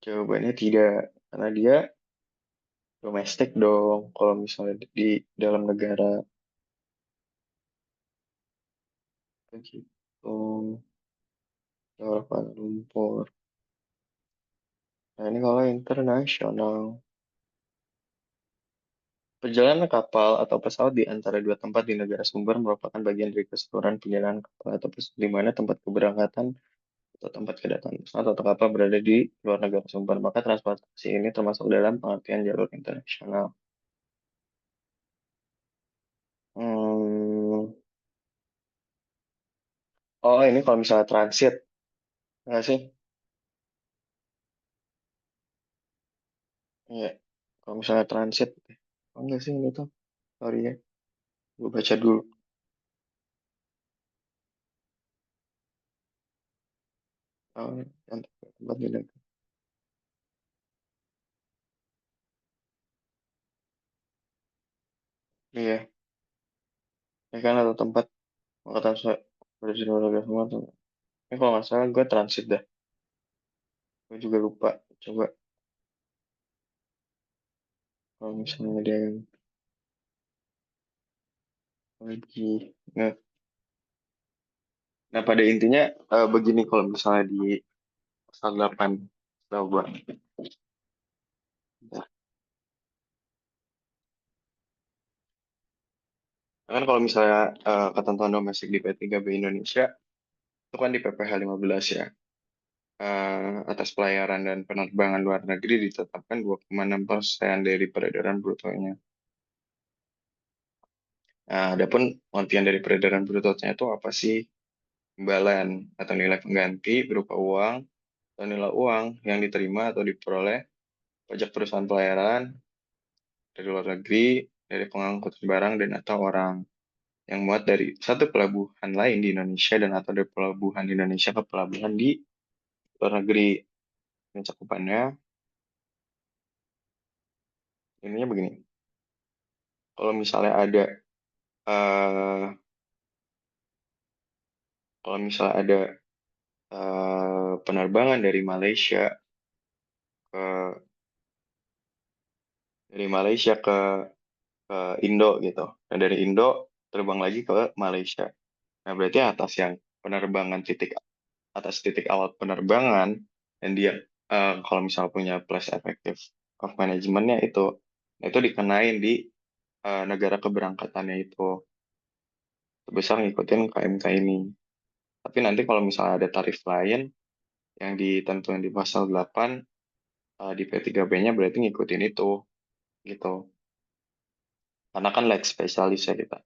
Jawabannya tidak, karena dia domestik dong. Kalau misalnya di dalam negara begitu, Kuala Lumpur. Nah, ini kalau internasional. Perjalanan kapal atau pesawat di antara dua tempat di negara sumber merupakan bagian dari keseluruhan perjalanan kapal atau pesawat di mana tempat keberangkatan atau tempat kedatangan pesawat atau kapal berada di luar negara sumber, maka transportasi ini termasuk dalam pengertian jalur internasional. Hmm. Oh, ini kalau misalnya transit, nggak sih? Iya, kalau misalnya transit, oh, enggak sih ini tuh, sorry ya, gue baca dulu. Oh, yang tempat tidak. Iya, ya kan atau tempat maka transit berada di luar negara semua tuh. Ini kalau nggak salah gue transit dah, gue juga lupa. Coba kalau misalnya dia yang lagi, nah pada intinya begini kalau misalnya di pasal 8 tahu gue. Kan kalau misalnya ketentuan domestik di P3B Indonesia itu kan di PPh 15 ya. Atas pelayaran dan penerbangan luar negeri ditetapkan 2,6% dari peredaran brutonya. Nah, adapun pengertian dari peredaran brutonya itu apa sih? Imbalan atau nilai pengganti berupa uang atau nilai uang yang diterima atau diperoleh pajak perusahaan pelayaran dari luar negeri, dari pengangkut barang dan atau orang yang muat dari satu pelabuhan lain di Indonesia dan atau dari pelabuhan Indonesia ke pelabuhan di luar negeri. Ini cakupannya, ininya begini. Kalau misalnya ada eh, kalau misalnya ada penerbangan ke dari Malaysia ke Indo gitu. Dan dari Indo terbang lagi ke Malaysia. Nah, berarti penerbangan atas titik awal penerbangan dan dia kalau misalnya punya plus effective of managementnya itu dikenain di negara keberangkatannya itu sebesar ngikutin KMK ini. Tapi nanti kalau misalnya ada tarif lain yang ditentukan di pasal 8 di P3B-nya berarti ngikutin itu gitu. Karena kan leg spesialis ya kita.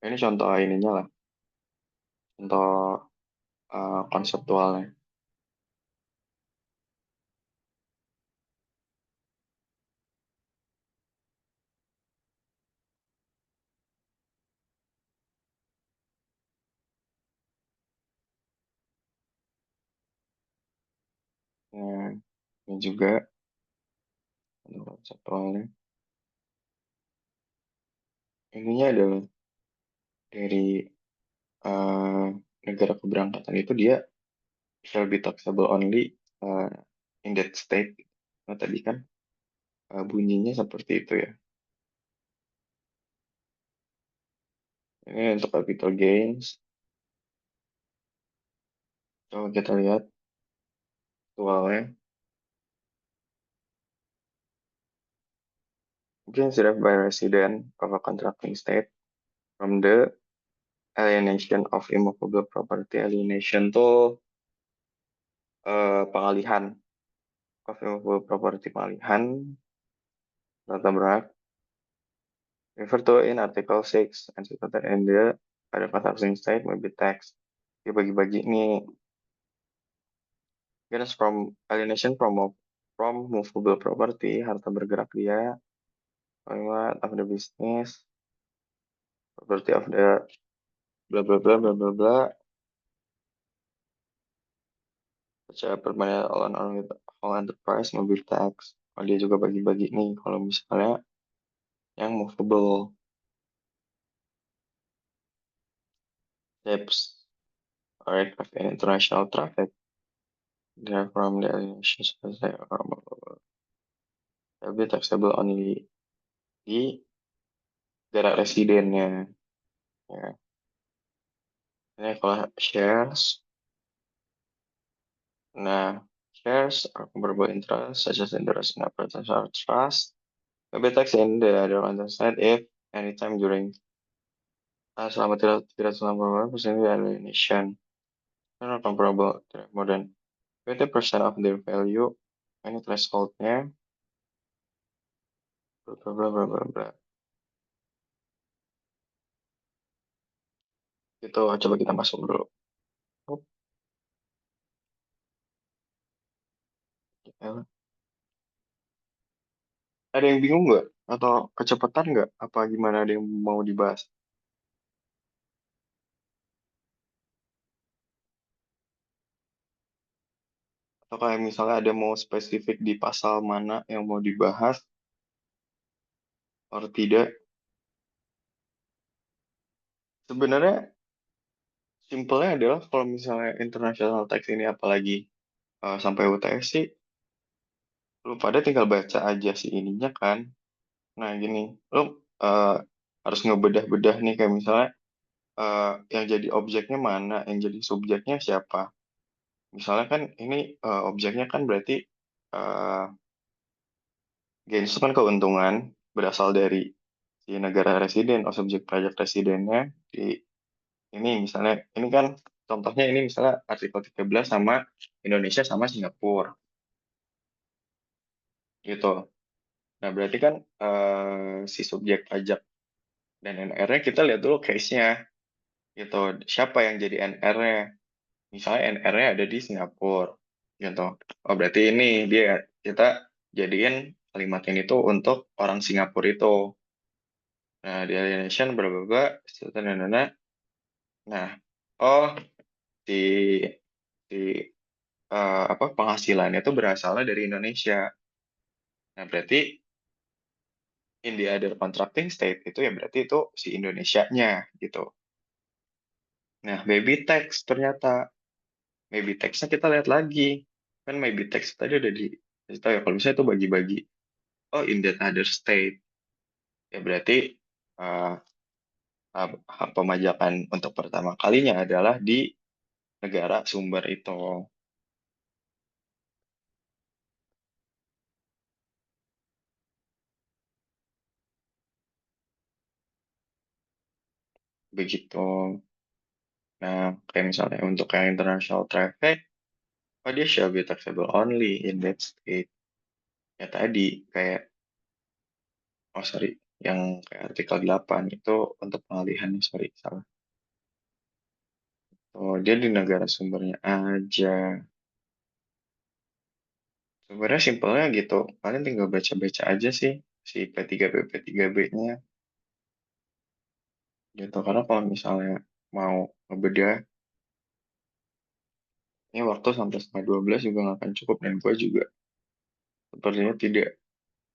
Ini contoh ininya lah, contoh konseptualnya. Nah, ini juga contoh konseptualnya. Ininya adalah dari eh, negara keberangkatan itu dia shall be taxable only uh, in that state. Nah, tadi kan bunyinya seperti itu ya. Ini untuk capital gains. Coba kita lihat aktualnya. Gains derived by resident of a contracting state from the alienation of immovable property. Alienation tuh pengalihan of immovable property, pengalihan data berat. Refer to in Article 6 and stated in the pada contracting state may be taxed. Dia bagi-bagi nih. Gains from alienation from movable property, harta bergerak dia, of the business, property of the bla bla bla bla bla bla, secara permanent on all enterprise mobil tax. Oh, dia juga bagi-bagi nih kalau misalnya yang movable ships or aircraft in international traffic, they are from the alienation society or will be taxable only di negara residennya. Ya. Ini kalau shares, nah shares are convertible interest such as interest in a preferential trust will be taxed in the other side if anytime during selama tidak selama persen alienation, not comparable to more than 20% of their value, ini thresholdnya, bla bla bla bla bla bla. Itu coba kita masuk dulu. Oh, ya. Ada yang bingung nggak? Atau kecepatan nggak? Apa gimana ada yang mau dibahas? Atau kayak misalnya ada mau spesifik di pasal mana yang mau dibahas atau tidak? Sebenarnya simpelnya adalah kalau misalnya international text ini apalagi sampai UTS sih, lu pada tinggal baca aja sih ininya kan. Nah gini, lu eh, harus ngebedah-bedah nih kayak misalnya yang jadi objeknya mana, yang jadi subjeknya siapa. Misalnya kan ini objeknya kan berarti eh gains itu kan keuntungan berasal dari si negara residen atau subjek pajak residennya di ini misalnya ini kan contohnya ini misalnya artikel 13 sama Indonesia sama Singapura gitu. Nah, berarti kan si subjek pajak dan NR-nya kita lihat dulu case-nya gitu. Siapa yang jadi NR-nya? Misalnya NR-nya ada di Singapura gitu. Oh, berarti ini dia kita jadiin kalimat ini tuh untuk orang Singapura itu. Nah, di alienation berapa Nah, oh si si apa penghasilannya itu berasalnya dari Indonesia. Nah, berarti in the other contracting state itu ya berarti itu si Indonesianya gitu. Nah, baby tax ternyata maybe taxnya kita lihat lagi. Kan maybe tax tadi udah di tahu ya kalau misalnya itu bagi-bagi. Oh, in that other state. Ya berarti uh, hak pemajakan untuk pertama kalinya adalah di negara sumber itu. Begitu. Nah, kayak misalnya untuk yang international traffic, oh dia shall be taxable only in that state. Ya tadi, kayak, oh sorry, yang kayak artikel 8 itu untuk pengalihan, sorry, salah. Oh, dia di negara sumbernya aja. Sebenarnya simpelnya gitu. Kalian tinggal baca-baca aja sih si P3B P3B-nya gitu. Karena kalau misalnya mau ngebedah, ini waktu sampai setengah 12 juga nggak akan cukup. Dan gue juga sepertinya tidak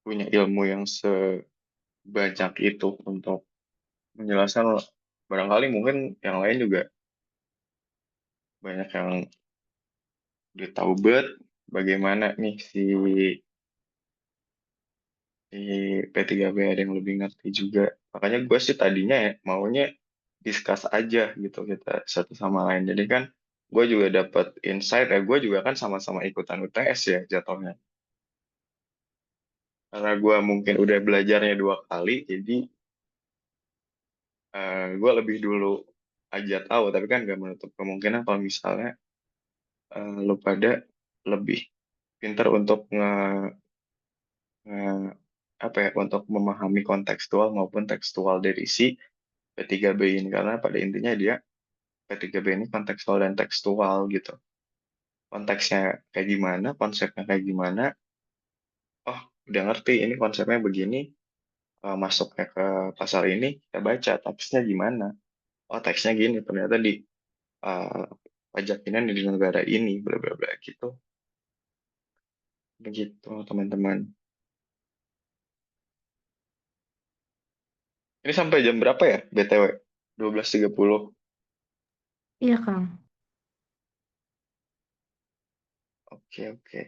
punya ilmu yang sebanyak itu untuk menjelaskan. Barangkali mungkin yang lain juga banyak yang udah tahu bagaimana nih si P3B ada yang lebih ngerti juga. Makanya gue sih tadinya ya maunya discuss aja gitu kita satu sama lain. Jadi kan gue juga dapat insight ya gue juga kan sama-sama ikutan UTS ya jatuhnya. Karena gue mungkin udah belajarnya 2 kali, jadi gue lebih dulu aja tahu. Tapi kan gak menutup kemungkinan kalau misalnya lo pada lebih pintar untuk nge- apa ya untuk memahami kontekstual maupun tekstual dari si P3B ini karena pada intinya dia P3B ini kontekstual dan tekstual gitu. Konteksnya kayak gimana, konsepnya kayak gimana. Oh, udah ngerti ini konsepnya begini, masuknya ke pasar ini, kita baca teksnya gimana. Oh, teksnya gini, ternyata di uh, pajak ini di negara ini, bla bla bla gitu. Begitu, teman-teman. Ini sampai jam berapa ya, BTW? 12.30. Iya, Kang. Oke, oke.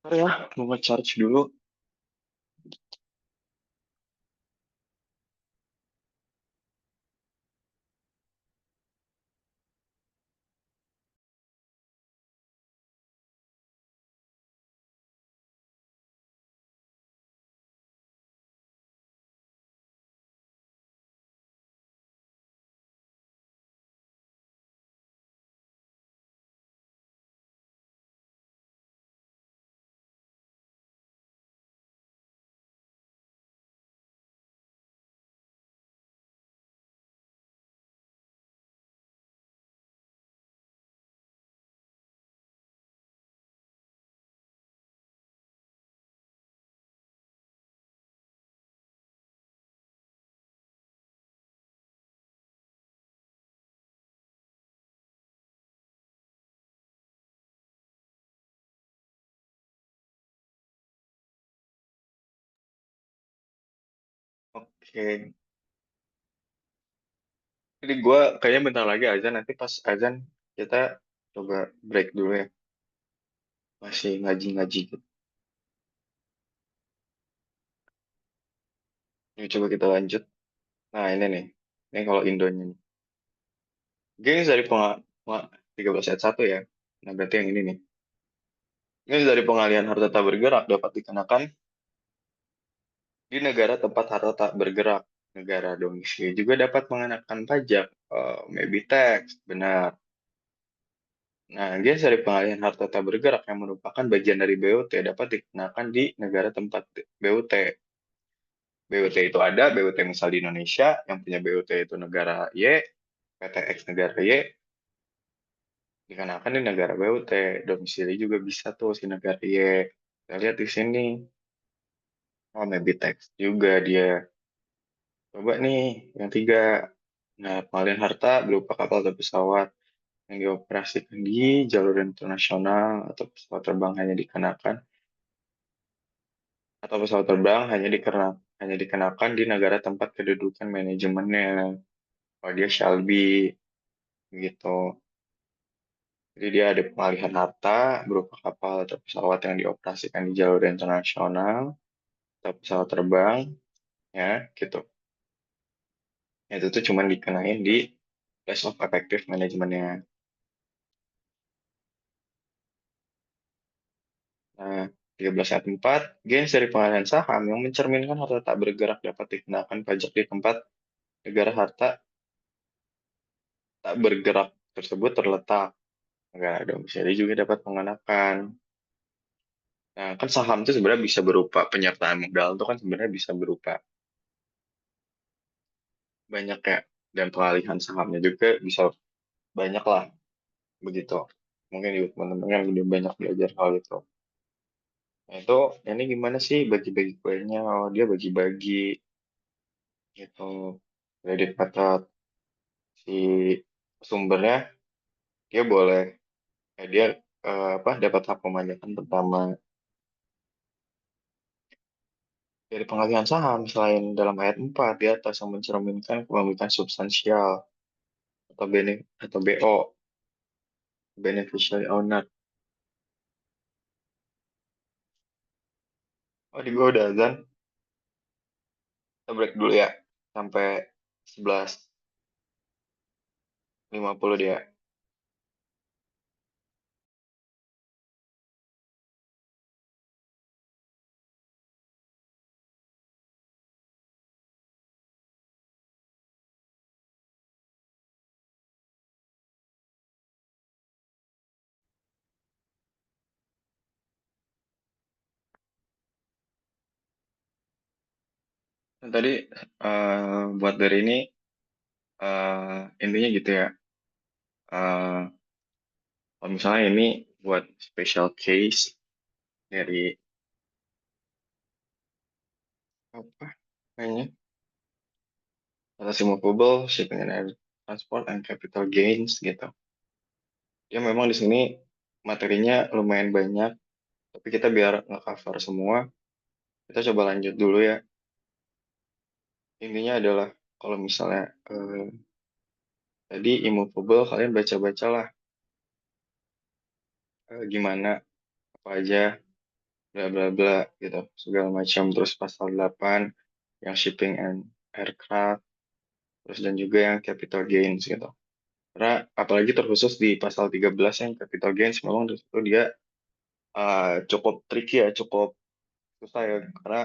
Ntar ya, mau nge-charge dulu. Oke. Jadi gue kayaknya bentar lagi azan, nanti pas azan kita coba break dulu ya. Masih ngaji-ngaji gitu. Ini coba kita lanjut. Nah ini nih. Ini kalau Indonya nih. Ini dari 13 ayat 1 ya. Nah berarti yang ini nih. Ini dari pengalihan harta tak bergerak dapat dikenakan di negara tempat harta tak bergerak. Negara domisili juga dapat mengenakan pajak. Maybe tax. Benar. Nah, bias dari pengalihan harta tak bergerak yang merupakan bagian dari BUT dapat dikenakan di negara tempat BUT. BUT itu ada, BUT misal di Indonesia, yang punya BUT itu negara Y, PT X negara Y, dikenakan di negara BUT. Domisili juga bisa tuh si negara Y. Kita lihat di sini. Oh, maybe tax juga dia. Coba nih, yang tiga. Nah, pengalihan harta berupa kapal atau pesawat yang dioperasikan di jalur internasional atau pesawat terbang hanya dikenakan di negara tempat kedudukan manajemennya. Oh, dia shall be gitu. Jadi dia ada pengalihan harta berupa kapal atau pesawat yang dioperasikan di jalur internasional atau pesawat terbang ya gitu. Itu tuh cuma dikenain di place of effective manajemennya. Nah, 13 ayat 4, gains dari pengalihan saham yang mencerminkan harta tak bergerak dapat dikenakan pajak di tempat negara harta tak bergerak tersebut terletak. Negara domisili juga dapat mengenakan. Nah, kan saham itu sebenarnya bisa berupa penyertaan modal itu kan sebenarnya bisa berupa banyak ya, dan pengalihan sahamnya juga bisa banyak lah begitu. Mungkin juga teman-teman yang lebih banyak belajar hal itu. Nah, itu ini gimana sih bagi-bagi kuenya? Oh, dia bagi-bagi gitu. Jadi kata si sumbernya dia boleh dia apa dapat hak pemajakan pertama dari pengalihan saham selain dalam ayat 4 di atas yang mencerminkan kepemilikan substansial atau atau BO, beneficiary owner. Oh, di gua udah azan. Kita break dulu ya sampai 11.50 dia. Nah, tadi buat dari ini intinya gitu ya. Eh, Kalau misalnya ini buat special case dari apa namanya? Atas movable, shipping and air transport and capital gains gitu. Ya memang di sini materinya lumayan banyak, tapi kita biar nge-cover semua, kita coba lanjut dulu ya. Intinya adalah kalau misalnya tadi immovable, kalian baca-bacalah gimana apa aja bla bla bla gitu segala macam, terus pasal 8 yang shipping and aircraft, terus dan juga yang capital gains gitu. Karena apalagi terkhusus di pasal 13 yang capital gains memang di situ dia cukup tricky ya, cukup susah ya, karena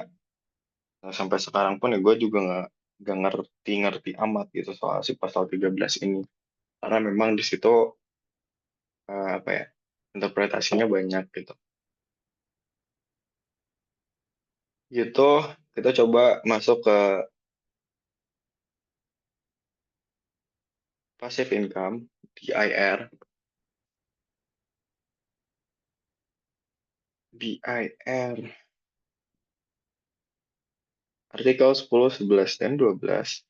sampai sekarang pun ya gue juga nggak ngerti-ngerti amat gitu soal si pasal 13 ini. Karena memang di situ apa ya, interpretasinya banyak gitu. Gitu, kita coba masuk ke passive income, DIR. DIR, artikel 10, 11, dan 12.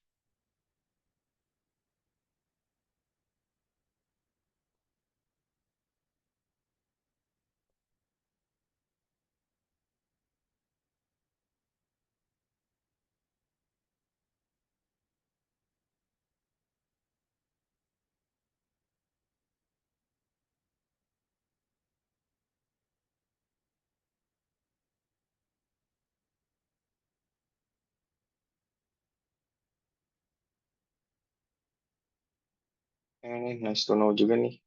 Ini nice to know juga nih.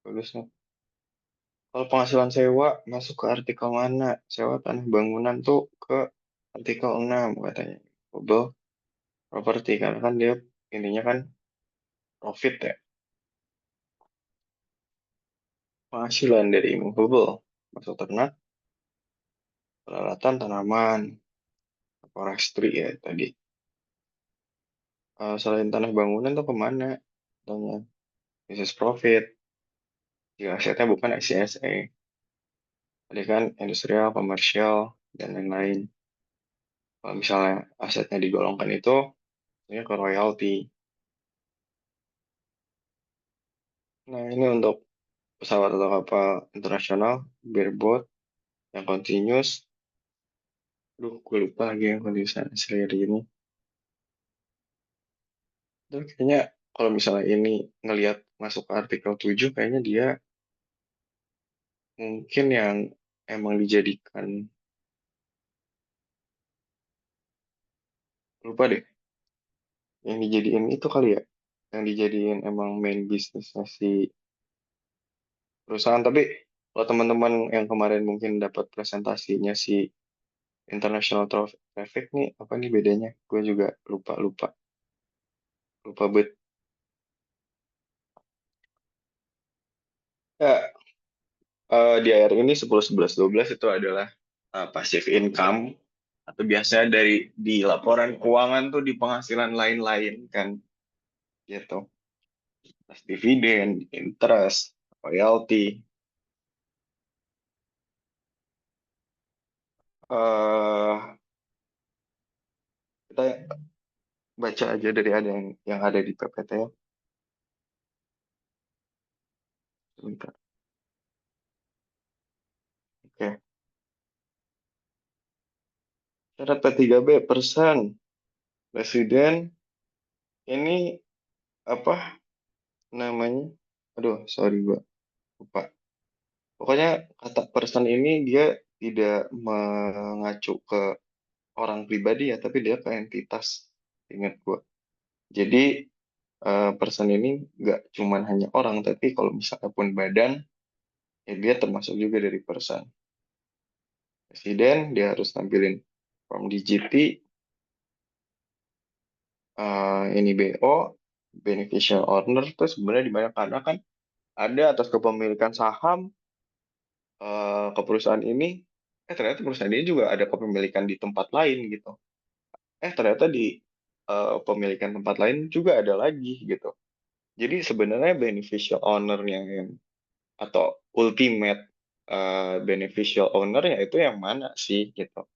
Bagusnya. Kalau penghasilan sewa masuk ke artikel mana? Sewa tanah bangunan tuh ke artikel 6 katanya. Movable property karena kan dia intinya kan profit ya. Penghasilan dari movable masuk ternak, peralatan tanaman, forestry ya tadi. Selain tanah bangunan tuh kemana? Tanya. Business profit. Jika asetnya bukan SCSA. Tadi kan industrial, komersial, dan lain-lain. Kalau misalnya asetnya digolongkan itu, ini ke royalty. Nah, ini untuk pesawat atau kapal internasional, bareboat, yang continuous. Duh, gue lupa lagi yang continuous asli ini. Tapi kayaknya kalau misalnya ini ngelihat masuk ke artikel 7, kayaknya dia mungkin yang emang dijadikan, lupa deh, yang dijadiin itu kali ya, yang dijadiin emang main bisnisnya si perusahaan. Tapi kalau teman-teman yang kemarin mungkin dapat presentasinya si International Traffic nih, apa nih bedanya? Gue juga lupa lupa lupa bet. Ya, di akhir ini 10, 11, 12 itu adalah passive income atau biasanya dari di laporan keuangan tuh di penghasilan lain-lain kan gitu. Plus dividen, interest, royalty. eh kita baca aja dari ada yang ada di PPT ya. Sebentar. Oke. Syarat P3B persen. Presiden ini apa namanya? Aduh, sorry gua lupa. Pokoknya kata persen ini dia tidak mengacu ke orang pribadi ya, tapi dia ke entitas. Ingat gua. Jadi person ini nggak cuman hanya orang, tapi kalau misalnya pun badan, ya dia termasuk juga dari person. Presiden, dia harus tampilin form DGT, ini BO, beneficial owner, itu sebenarnya di mana karena kan ada atas kepemilikan saham ke perusahaan ini, ternyata perusahaan ini juga ada kepemilikan di tempat lain gitu. Ternyata di pemilikan tempat lain juga ada lagi gitu. Jadi sebenarnya beneficial owner yang atau ultimate beneficial owner-nya itu yang mana sih gitu.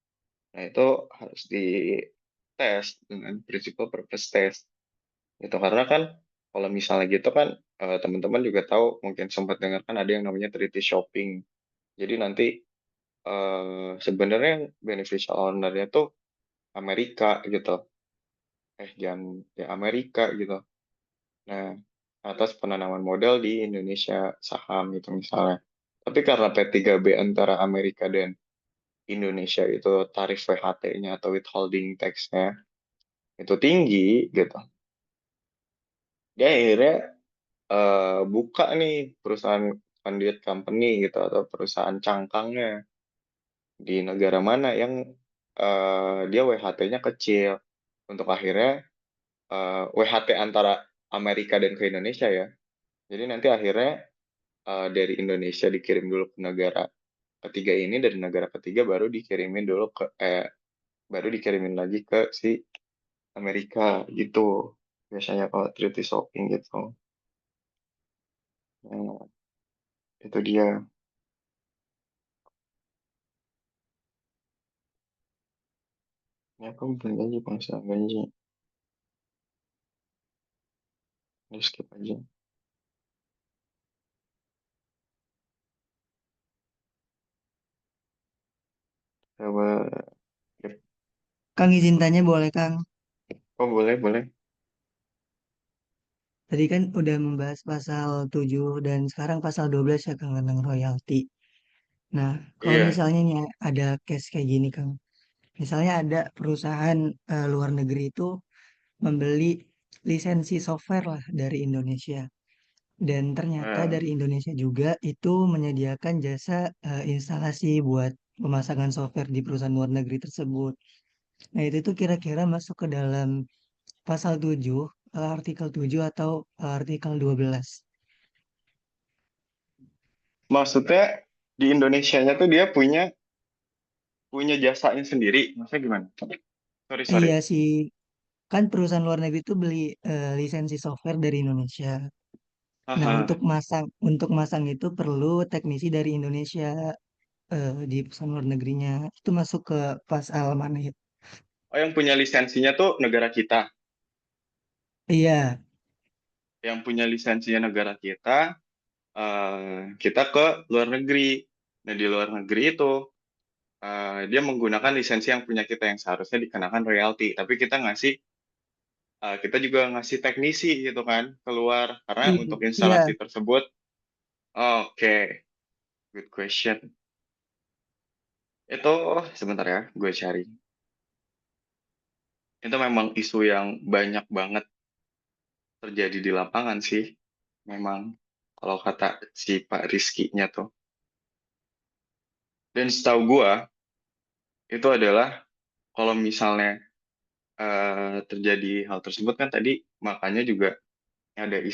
Nah, itu harus dites dengan principal purpose test. Gitu karena kan kalau misalnya gitu kan teman-teman juga tahu mungkin sempat dengar kan ada yang namanya treaty shopping. Jadi nanti sebenarnya yang beneficial owner-nya tuh Amerika gitu. Jangan ya Amerika gitu. Nah, atas penanaman modal di Indonesia saham gitu misalnya. Tapi karena P3B antara Amerika dan Indonesia itu tarif WHT-nya atau withholding tax-nya itu tinggi gitu. Dia akhirnya buka nih perusahaan conduit company gitu atau perusahaan cangkangnya di negara mana yang dia WHT-nya kecil untuk akhirnya WHT antara Amerika dan ke Indonesia ya. Jadi nanti akhirnya dari Indonesia dikirim dulu ke negara ketiga ini, dari negara ketiga baru dikirimin lagi ke si Amerika gitu. Biasanya kalau treaty shopping gitu. Nah, itu dia. Ya, kamu bukan gaji, penghasilan gaji. Di skip aja. Coba, Kang izin tanya boleh Kang? oh boleh, boleh. Tadi kan udah membahas pasal 7 dan sekarang pasal 12 ya Kang tentang royalti. Nah, kalau Iya, misalnya nih ada case kayak gini Kang. Misalnya ada perusahaan luar negeri itu membeli lisensi software lah dari Indonesia. Dan ternyata Eh, dari Indonesia juga itu menyediakan jasa instalasi buat pemasangan software di perusahaan luar negeri tersebut. Nah, itu tuh kira-kira masuk ke dalam pasal 7, artikel 7 atau artikel 12. Maksudnya di Indonesianya tuh dia punya punya jasanya sendiri. Maksudnya gimana? Sorry, sorry. Iya sih, kan perusahaan luar negeri itu beli lisensi software dari Indonesia. Nah, Aha. untuk masang itu perlu teknisi dari Indonesia di perusahaan luar negerinya. Itu masuk ke pasal mana ya? Oh, yang punya lisensinya tuh negara kita. Iya, Yang punya lisensinya negara kita, kita ke luar negeri. Nah, di luar negeri itu dia menggunakan lisensi yang punya kita yang seharusnya dikenakan royalti. Tapi kita juga ngasih teknisi gitu kan keluar karena untuk instalasi iya. tersebut. Oke, good question. Itu sebentar ya, gue cari. Itu memang isu yang banyak banget terjadi di lapangan sih. Memang kalau kata si Pak Rizky-nya tuh. Dan setahu gue itu adalah kalau misalnya terjadi hal tersebut kan tadi makanya juga ada eh,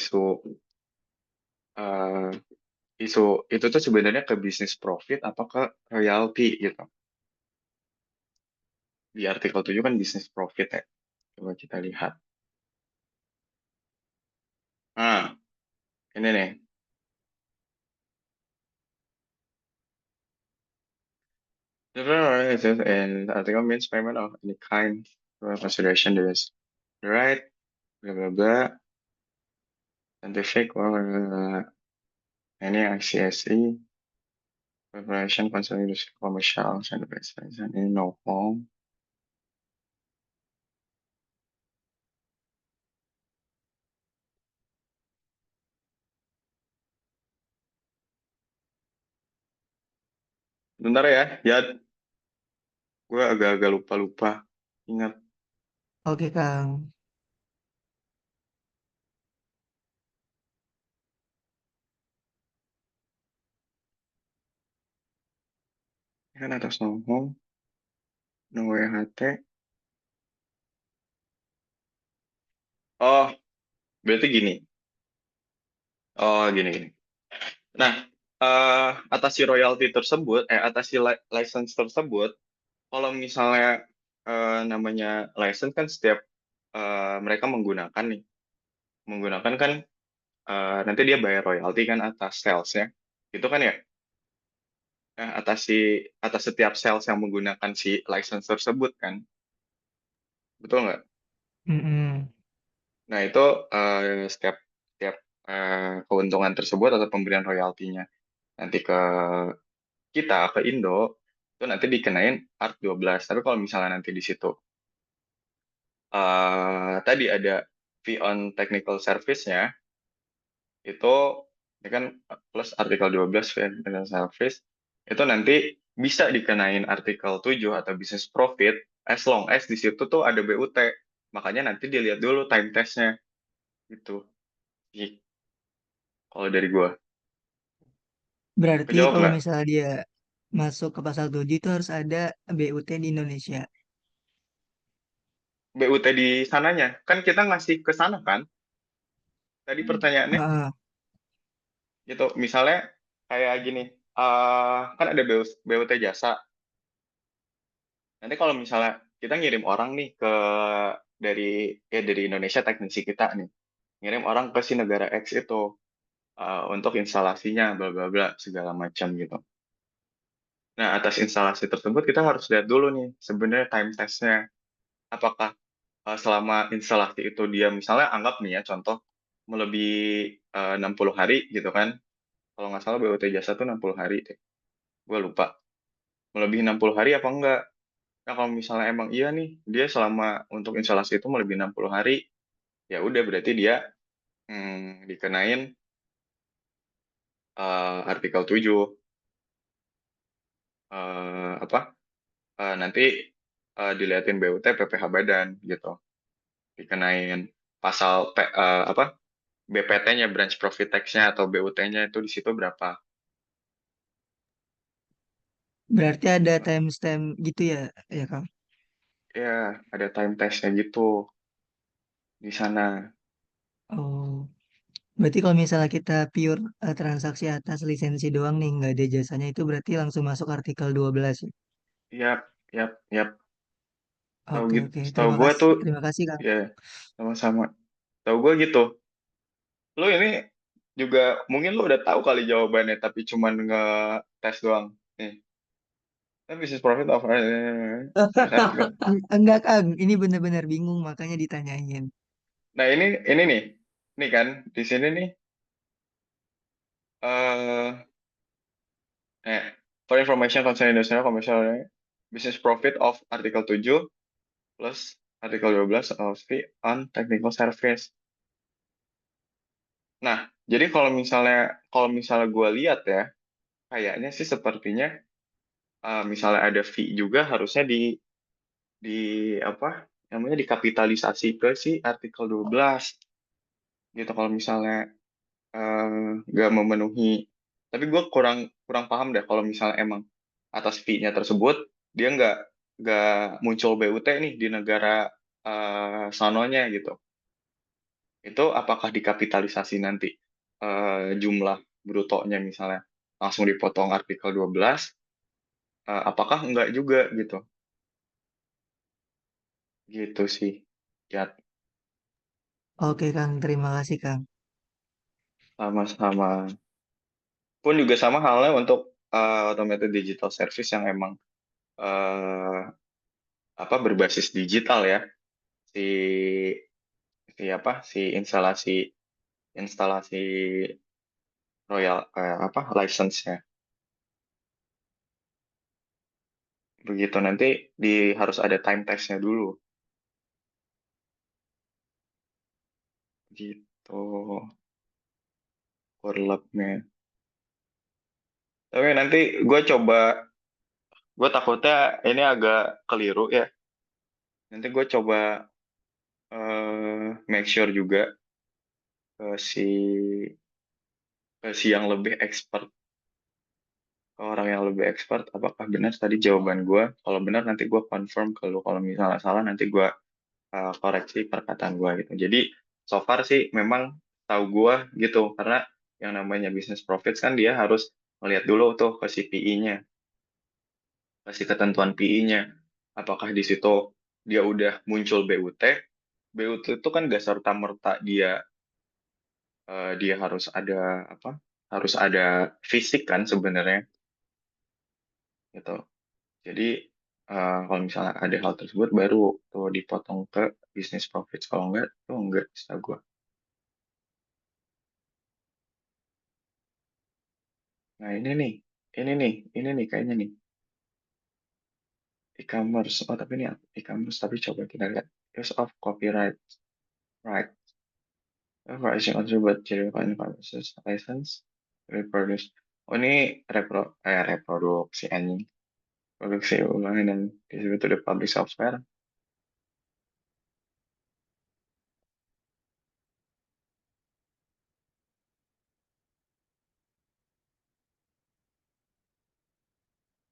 isu itu tuh sebenarnya ke bisnis profit apa ke royalti gitu. Di artikel 7 kan bisnis profit ya. Coba kita lihat. Nah, ini nih. And article means payment of any kind for consideration there is the right, blah blah blah, scientific, blah, blah, blah, blah. Any ICSE, preparation concerning the commercial and any no home. Bentar ya, gue agak-agak lupa-lupa. Ingat, Oke, Kang. kan atas no home, no WHT. Oh, berarti gini. Oh, gini. Nah, atas si royalti tersebut, atas si license tersebut, kalau misalnya namanya license kan setiap mereka menggunakan kan nanti dia bayar royalti kan atas salesnya, itu kan ya. Nah, atas setiap sales yang menggunakan si license tersebut kan, betul nggak? Mm-mm. Nah, itu setiap setiap keuntungan tersebut atau pemberian royaltinya nanti ke kita ke Indo itu nanti dikenain Art 12. Tapi kalau misalnya nanti di situ tadi ada fee on technical service-nya itu ini kan plus artikel 12 fee on technical service itu nanti bisa dikenain artikel 7 atau business profit as long as di situ tuh ada BUT. Makanya nanti dilihat dulu time test-nya gitu. Ih, kalau dari gua. Berarti Kejawab kalau nggak? misalnya dia masuk ke pasal 7 itu harus ada BUT di Indonesia. BUT di sananya. Kan kita ngasih ke sana kan? Tadi pertanyaannya Heeh. gitu. Misalnya kayak gini, kan ada BUT jasa. Nanti kalau misalnya kita ngirim orang nih dari Indonesia teknisi kita nih, ngirim orang ke si negara X itu untuk instalasinya, bla bla bla segala macam gitu. Nah, atas instalasi tersebut kita harus lihat dulu nih sebenarnya time testnya. Apakah selama instalasi itu dia misalnya anggap nih ya contoh melebihi 60 hari gitu kan. Kalau nggak salah BUT jasa tuh 60 hari deh. Gue lupa. Melebihi 60 hari apa enggak? Nah, kalau misalnya emang iya nih, dia selama untuk instalasi itu melebihi 60 hari, ya udah berarti dia dikenain artikel 7 apa nanti diliatin BUT PPh badan gitu. Dikenain pasal apa BPT-nya, branch profit tax-nya atau BUT-nya itu di situ berapa. Berarti ada timestamp gitu ya, ya Kang? Ya, ada time test-nya gitu di sana. Oh, berarti kalau misalnya kita pure transaksi atas lisensi doang nih, nggak ada jasanya itu berarti langsung masuk artikel 12 ya? Yap, yap, yap. Tahu Oke, gitu. oke. Tahu gue tuh, Terima kasih Kang. ya sama-sama. Tahu gue gitu. Lu ini juga mungkin lu udah tahu kali jawabannya, tapi cuman nge-tes doang. Nih, kan business profit of terus artikel. Enggak Kang, ini benar-benar bingung makanya ditanyain. Nah ini nih, nih kan di sini nih. eh for information concerning industrial commercial business profit of artikel 7 plus artikel 12 of fee on technical service. Nah, jadi kalau misalnya gue lihat ya, kayaknya sih sepertinya misalnya ada fee juga harusnya di apa namanya dikapitalisasi ke si artikel 12 gitu kalau misalnya nggak memenuhi. Tapi gue kurang kurang paham deh kalau misalnya emang atas fee-nya tersebut dia nggak muncul BUT nih di negara sanonya gitu. Itu apakah dikapitalisasi nanti jumlah brutonya misalnya langsung dipotong artikel 12, apakah enggak juga gitu. Gitu sih. Ya, Oke Kang, terima kasih Kang. sama-sama. Pun juga sama halnya untuk automated digital service yang emang eh, apa berbasis digital ya. Si si instalasi instalasi royal apa license-nya. Begitu nanti harus ada time test-nya dulu. Gitu core lab-nya. Tapi nanti gue takutnya ini agak keliru ya. Nanti gue coba make sure juga ke si yang lebih expert, ke orang yang lebih expert, apakah benar tadi jawaban gue. Kalau benar nanti gue confirm ke lu. Kalau misalnya salah nanti gue koreksi perkataan gue gitu. Jadi so far sih memang tahu gue gitu karena yang namanya business profits kan dia harus melihat dulu tuh ke si PI-nya, kasih ketentuan PI-nya. Apakah di situ dia udah muncul BUT? BUT itu kan gak serta-merta dia harus ada apa? Harus ada fisik kan sebenarnya gitu. Jadi kalau misalnya ada hal tersebut baru tuh dipotong ke business profits. Kalau enggak tuh enggak setahu gue. Nah ini nih kayaknya nih e-commerce. Oh tapi ini e-commerce tapi coba kita lihat use of copyright right. Version contribute to the license reproduce. Oh ini reproduksi anjing. Produksi ulang dan distribute to the public software.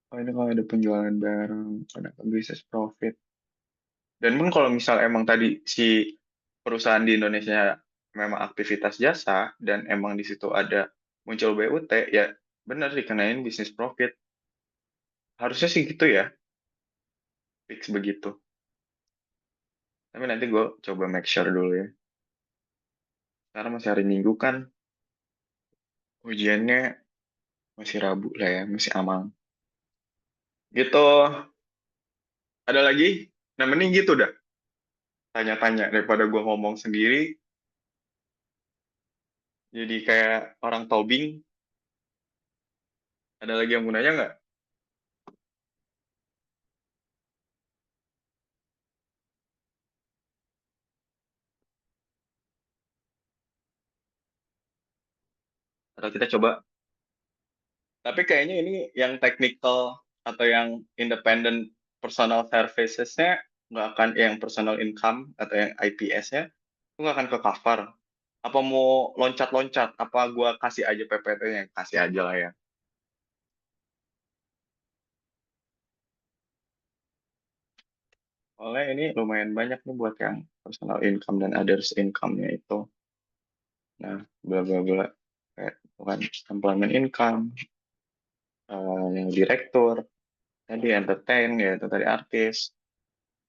Oh ini kalau ada penjualan barang, ada business profit. Dan pun kalau misal emang tadi si perusahaan di Indonesia memang aktivitas jasa dan emang di situ ada muncul BUT, ya benar dikenain business profit. Harusnya sih gitu ya, fix begitu. Tapi nanti gue coba make sure dulu ya. Karena masih hari Minggu kan, ujiannya masih Rabu lah ya, masih aman. Gitu, ada lagi? Nah mending gitu dah, tanya-tanya daripada gue ngomong sendiri, jadi kayak orang tobing. Ada lagi yang mau nanya nggak? Atau kita coba. Tapi kayaknya ini yang technical atau yang independent personal services-nya nggak akan yang personal income atau yang IPS-nya itu nggak akan ke cover. Apa mau loncat-loncat? Apa gua kasih aja PPT-nya? Kasih aja lah ya. Soalnya ini lumayan banyak nih buat yang personal income dan others income-nya itu. Nah, bla bla bla. Kayak bukan employment income, yang direktur, tadi entertain, ya itu tadi artis,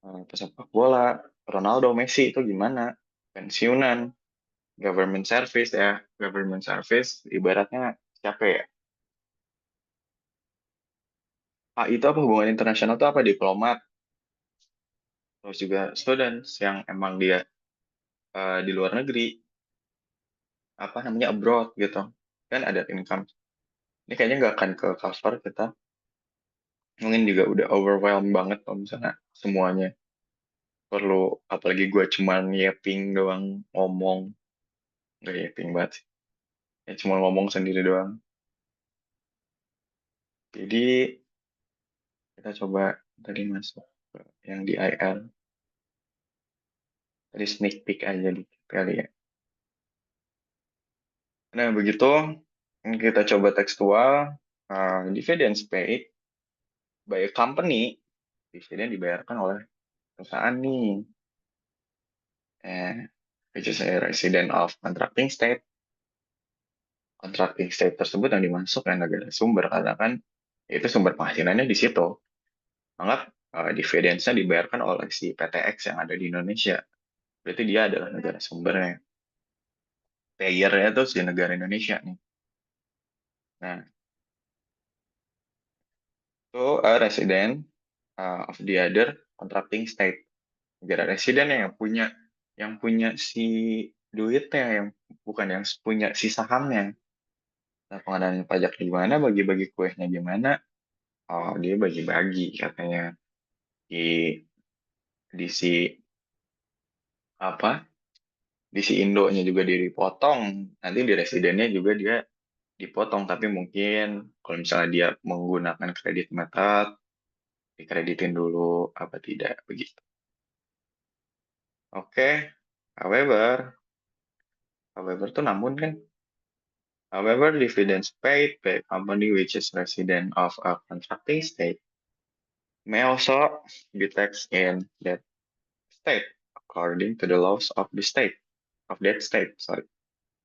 pesepak bola, Ronaldo, Messi itu gimana? Pensiunan, government service ya, government service ibaratnya siapa ya? Ah, itu apa hubungan internasional itu apa diplomat, terus juga students yang emang dia di luar negeri, apa namanya abroad gitu, kan ada income. Ini kayaknya nggak akan ke cover kita, mungkin juga udah overwhelmed banget kalau misalnya semuanya perlu, apalagi gue cuman yapping doang, ngomong, nggak yapping banget sih. Ya cuma ngomong sendiri doang. Jadi kita coba tadi masuk ke yang di IR, tadi sneak peek aja dikit kali ya. Nah begitu kita coba tekstual, dividends paid by a company, dividen dibayarkan oleh perusahaan nih, which is a resident of contracting state. Contracting state tersebut yang dimasuk yang negara sumber, karena kan itu sumber penghasilannya di situ. Anggap dividends-nya dibayarkan oleh si PTX yang ada di Indonesia. Berarti dia adalah negara sumbernya. Payer-nya tuh si negara Indonesia nih. Nah, itu a resident of the other contracting state. Negara residen yang punya si duitnya, yang bukan yang punya si sahamnya. Nah, pengadaan pajak gimana, bagi-bagi kuehnya gimana? Oh, dia bagi-bagi katanya di di si apa? Di si Indonya juga dia dipotong. Nanti di residennya juga dia dipotong, tapi mungkin kalau misalnya dia menggunakan kredit method, dikreditin dulu apa tidak begitu. Oke, however tuh namun kan, however dividends paid by a company which is resident of a contracting state may also be taxed in that state according to the laws of the state, of that state, sorry.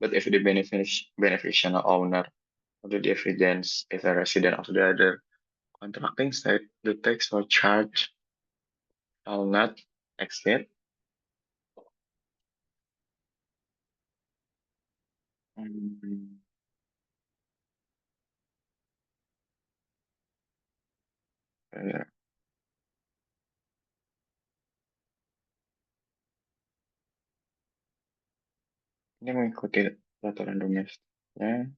But if the beneficial owner of the dividends is a resident of the other contracting state, the tax or charge shall not exceed. Hmm, ya, ini mengikuti peraturan domestiknya.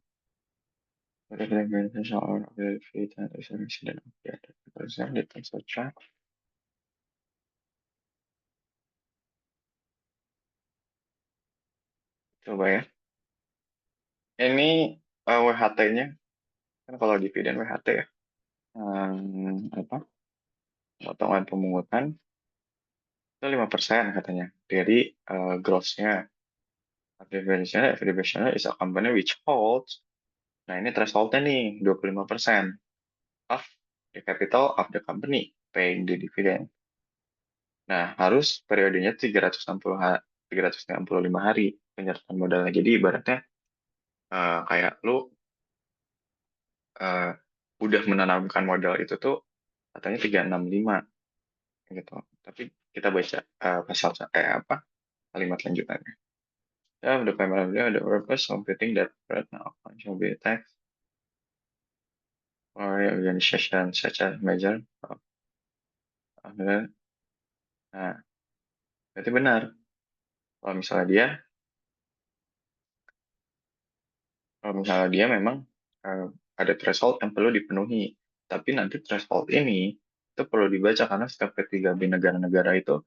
Pada beneficial owner of the dividend is a resident of the other person, the tax or charge. Coba ya. Ini WHT-nya, kan kalau dividen WHT ya. Apa? Potongan pemungutan itu 5% katanya dari gross-nya. Division is a company which holds, nah ini threshold-nya nih 25% of the capital of the company paying the dividend. Nah, harus periodenya 360 hari, 365 hari penyertaan modalnya. Jadi ibaratnya kayak lu eh, udah menanamkan modal itu tuh katanya 365 gitu. Tapi kita baca pasal apa kalimat lanjutannya. Yeah, the primarily the purpose of getting that right now shall be tax or organization such as measure. Nah, berarti benar. Kalau misalnya dia, kalau misalnya dia memang eh, ada threshold yang perlu dipenuhi. Tapi nanti threshold ini itu perlu dibaca karena setiap ketiga di negara-negara itu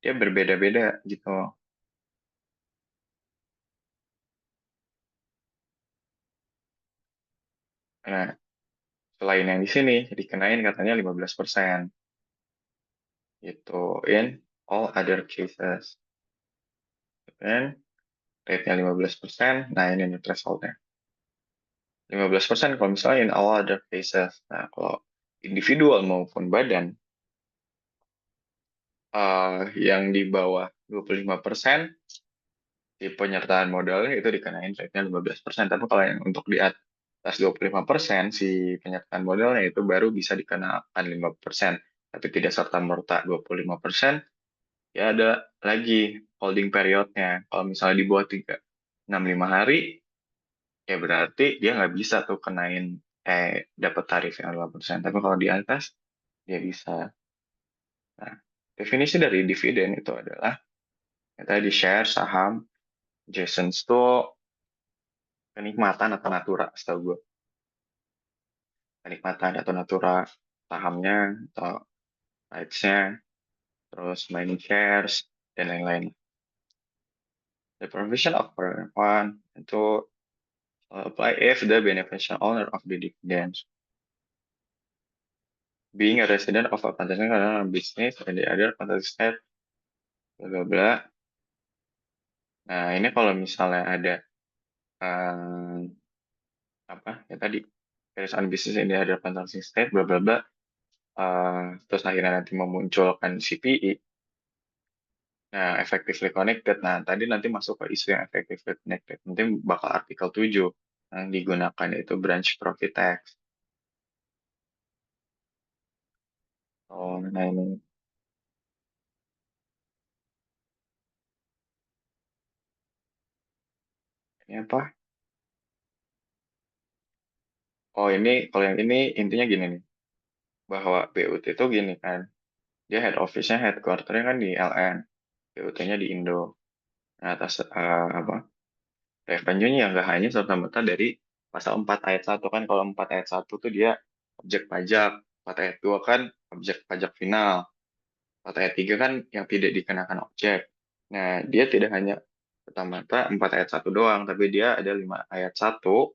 dia berbeda-beda gitu. Nah, selain yang di sini dikenain katanya 15% gitu in all other cases. And rate-nya 15%, nah ini nih threshold-nya. 15% kalau misalnya in all other cases. Nah, kalau individual maupun badan yang di bawah 25%, si penyertaan modalnya itu dikenain rate-nya 15%. Tapi kalau yang untuk di atas 25%, si penyertaan modalnya itu baru bisa dikenakan 5%. Tapi tidak serta-merta 25%, ya ada lagi holding periodnya. Kalau misalnya di bawah 365 hari, ya berarti dia nggak bisa tuh kenain dapat tarif yang 5%. Tapi kalau di atas, dia bisa. Nah, definisi dari dividen itu adalah yang tadi share, saham, Jasons itu kenikmatan atau natura, setahu gue. Kenikmatan atau natura sahamnya atau rights-nya, terus mining shares, dan lain-lain. The provision of paragraph 1 itu apply if the beneficial owner of the dividends being a resident of a continental business and the other continental state, bla bla bla. Nah, ini kalau misalnya ada apa ya tadi keresahan bisnis ini ada transaksi state bla bla bla, terus akhirnya nanti memunculkan CPI. Nah, effectively connected. Nah, tadi nanti masuk ke isu yang effectively connected. Nanti bakal artikel 7 yang digunakan itu branch profit tax. Oh, nah ini apa? Oh, ini kalau yang ini intinya gini nih, bahwa BUT itu gini kan, dia head office-nya, headquarter-nya kan di LN, BUT-nya di Indo. Nah, atas apa? Revenue-nya yang nggak hanya serta-merta dari pasal 4 ayat 1 kan, kalau 4 ayat 1 tuh dia objek pajak, 4 ayat 2 kan objek pajak final, 4 ayat 3 kan yang tidak dikenakan objek. Nah, dia tidak hanya serta-merta 4 ayat 1 doang, tapi dia ada 5 ayat 1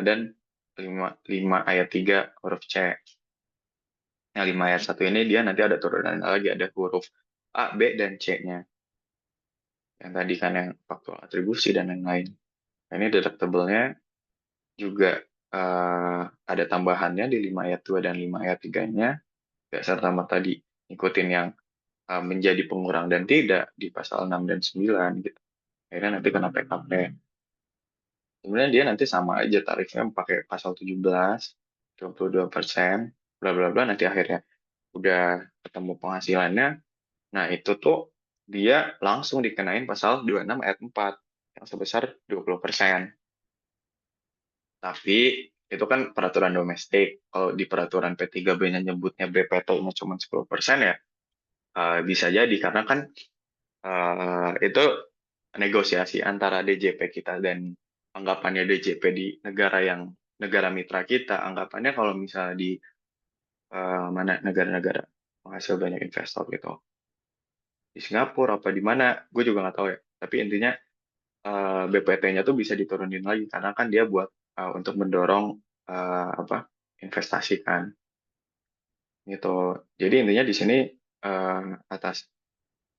dan 5 ayat 3 huruf C. Nah, 5 ayat 1 ini dia nanti ada turunan lagi, ada huruf A, B, dan C-nya. Yang tadi kan yang faktual atribusi dan lain-lain. Nah, ini deductible-nya juga ada tambahannya di 5 ayat 2 dan 5 ayat 3-nya. Gak serta-merta diikutin yang menjadi pengurang dan tidak di pasal 6 dan 9 gitu. Akhirnya nanti kena PKP. Kemudian dia nanti sama aja tarifnya pakai pasal 17, 22%, bla bla bla, nanti akhirnya udah ketemu penghasilannya. Nah, itu tuh dia langsung dikenain pasal 26 ayat 4 yang sebesar 20%. Tapi itu kan peraturan domestik. Kalau di peraturan P3B-nya nyebutnya BPT-nya cuma 10% ya, bisa jadi karena kan itu negosiasi antara DJP kita dan anggapannya DJP di negara mitra kita. Anggapannya kalau misalnya di mana negara-negara menghasil banyak investor gitu, di Singapura apa di mana, gue juga nggak tahu ya. Tapi intinya BPT-nya tuh bisa diturunin lagi karena kan dia buat untuk mendorong apa investasi kan gitu. Jadi intinya di sini atas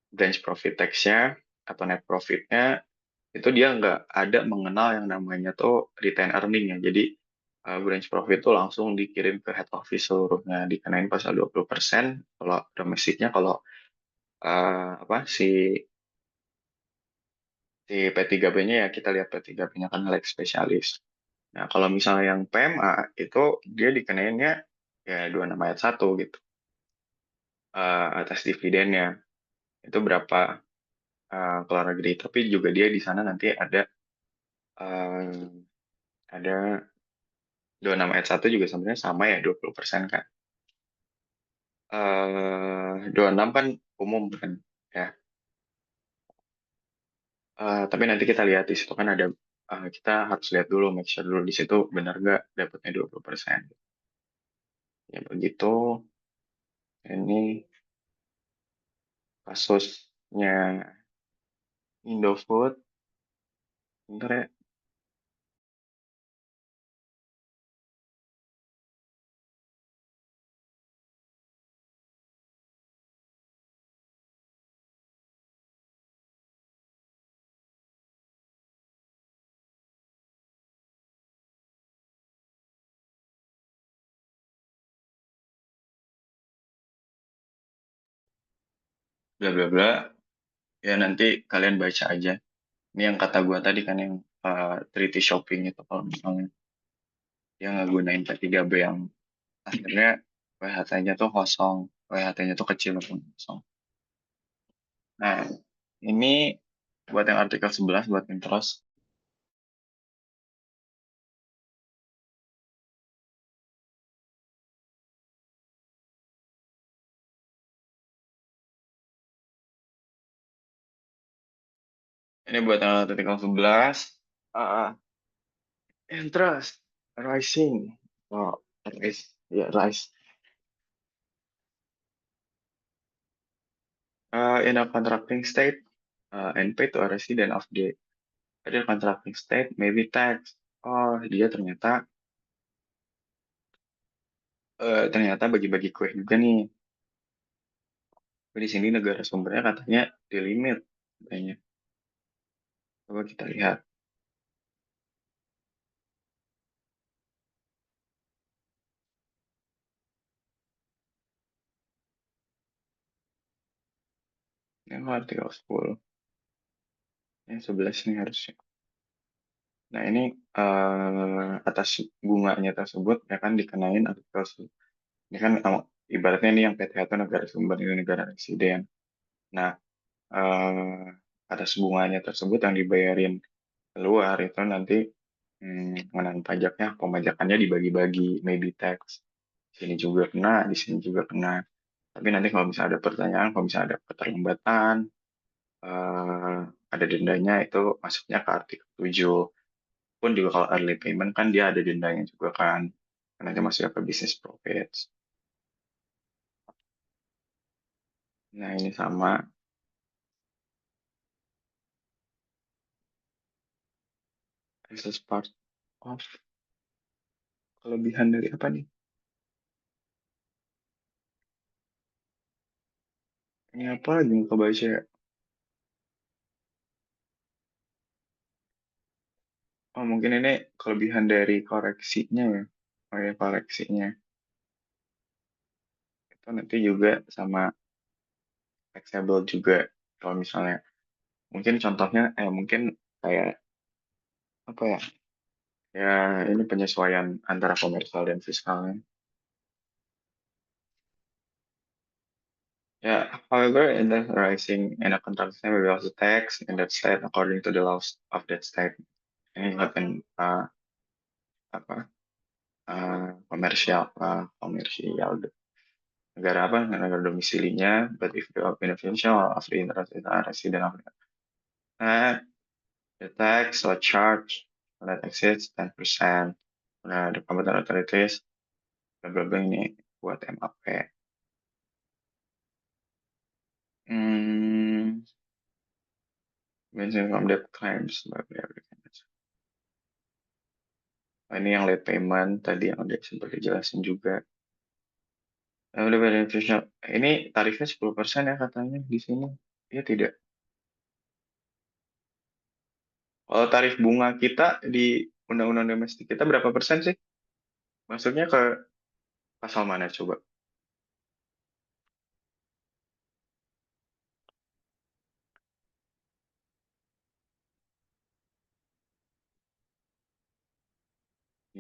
branch profit tax-nya atau net profit-nya itu dia nggak ada mengenal yang namanya tuh retain earning ya. Jadi branch profit tuh langsung dikirim ke head office seluruhnya, dikenain pasal 20% kalau domestiknya. Kalau apa si P3B-nya ya kita lihat P3B-nya kan leg spesialis. Nah, kalau misalnya yang PMA itu dia dikenainnya ya 26 ayat 1 gitu. Atas dividennya itu berapa keluar negeri. Tapi juga dia di sana nanti uh, ada 26 ayat 1 juga sebenarnya sama ya 20% kan. 26 kan umum kan ya. Tapi nanti kita lihat di situ kan ada kita harus lihat dulu, make sure dulu di situ benar nggak dapatnya 20%. Ya begitu. Ini kasusnya Indofood. Bentar ya. bla bla bla. Ya nanti kalian baca aja. Ini yang kata gua tadi kan yang treaty shopping itu kalau misalnya dia ngegunain P3B yang akhirnya WHT-nya tuh kosong, WHT-nya tuh kecil atau kosong. Nah, ini buat yang artikel 11 buat intros. Ini buat yang artikel 11. Interest rising. Oh, rise. Ya, rise. In a contracting state, and pay to a resident of the other contracting state may be tax. Oh, dia ternyata bagi-bagi kue juga nih. Tapi di sini negara sumbernya katanya di limit katanya. Coba kita lihat. Ini artikel 10. Yang 11 ini harusnya. Nah, ini atas bunganya tersebut ya kan dikenain artikel ini kan ibaratnya ini yang PTH itu negara sumber ini negara residen. Nah, eh, atas bunganya tersebut yang dibayarin keluar itu nanti pengenaan pajaknya, pemajakannya dibagi-bagi, maybe tax. Di sini juga kena, di sini juga kena. Tapi nanti kalau misalnya ada pertanyaan, kalau misalnya ada keterlambatan, eh, ada dendanya itu masuknya ke artikel 7. Pun juga kalau early payment kan dia ada dendanya juga kan. Karena dia masuknya ke business profits. Nah, ini sama. Access part of kelebihan dari apa nih? Ini apa lagi yang kebaca ya? Oh, mungkin ini kelebihan dari koreksinya ya. Oh ya, koreksinya. Itu nanti juga sama fleksibel juga. Kalau misalnya, mungkin contohnya, mungkin kayak, apa ya? Ya, ini penyesuaian antara komersial dan fiskalnya. Yeah, however, in the rising in a contraction will also tax in that state according to the laws of that state. Ini bukan apa komersial negara apa negara domisilinya, but if the beneficial of the interest is a resident of the tax or charge that exceeds 10%. Nah, the competent authorities bla bla bla ini buat MAP. Hmm, mention from debt claims bla bla bla. Nah, ini yang late payment tadi yang udah sempat dijelasin juga. Udah beneficial. Ini tarifnya 10% ya katanya di sini. Iya tidak. Kalau tarif bunga kita di undang-undang domestik kita berapa persen sih? Maksudnya ke pasal mana coba?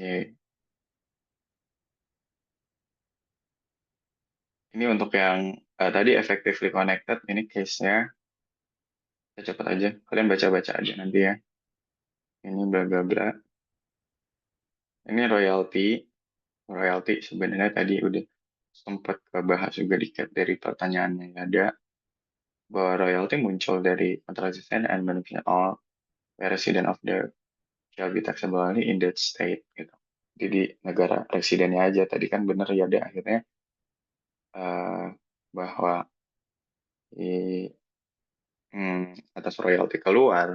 Ini, ini untuk yang tadi effectively connected, ini case-nya. Kita cepat aja. Kalian baca-baca aja nanti ya. Ini bla bla bla. Ini royalty. Royalty sebenarnya tadi udah sempat kebahas juga dari pertanyaannya yang ada. Bahwa royalty muncul dari contract and benefit all resident of the shall be taxable only in that state gitu. Jadi negara residennya aja tadi kan bener ya deh akhirnya eh, bahwa di atas royalti keluar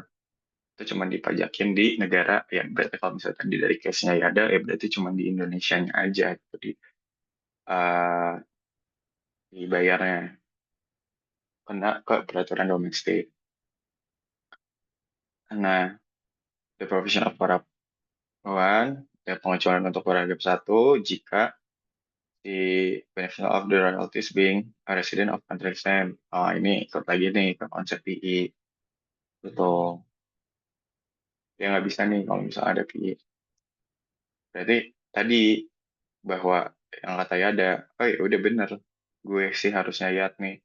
itu cuma dipajakin di negara ya berarti kalau misalnya tadi dari case-nya ya ada ya berarti cuma di Indonesianya aja gitu eh, dibayarnya kena ke peraturan domestik. Nah, the provision of para one ya pengecualian untuk paragraf 1 jika the beneficial of the royalties being a resident of country same. Oh, ini ikut lagi nih ke konsep PI. Betul. Ya nggak bisa nih kalau misalnya ada PI. Berarti tadi bahwa yang katanya ada, oh ya udah bener. Gue sih harusnya lihat nih.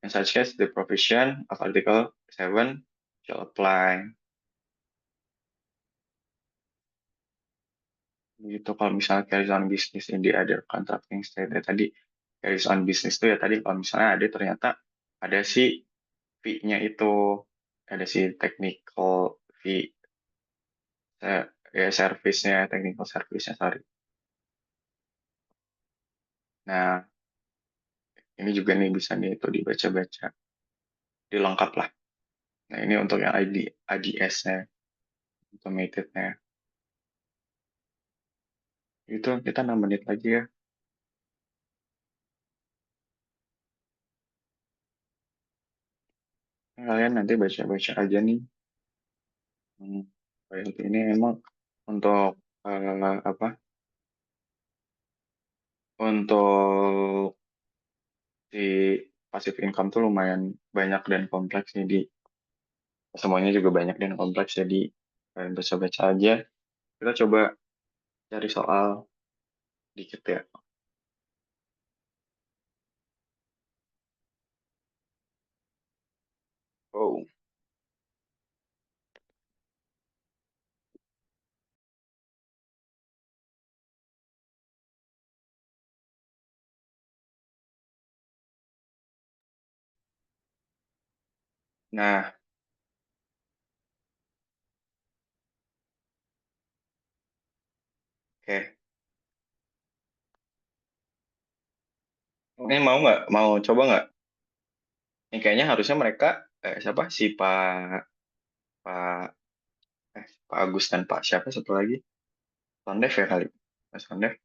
In such case, the provision of Article 7 shall apply. Gitu kalau misalnya carries on business in the other contracting state. Ya, tadi carries on business itu ya tadi kalau misalnya ada ternyata ada si fee-nya itu, ada si technical fee, ya service-nya, technical service-nya, sorry. Nah, ini juga nih bisa nih itu dibaca-baca, dilengkap lah. Nah, ini untuk yang ADS-nya, automated-nya. Itu kita 6 menit lagi ya. Kalian nanti baca-baca aja nih. Royalty ini emang untuk apa? Untuk si passive income tuh lumayan banyak dan kompleks nih di semuanya juga banyak dan kompleks jadi kalian baca-baca aja. Kita coba cari soal dikit ya. Oh, nah, oke. Ini mau nggak? Mau coba nggak? Ini kayaknya harusnya mereka siapa si Pak Pak Agus dan Pak siapa satu lagi? Sondev ya kali. Mas Sondev.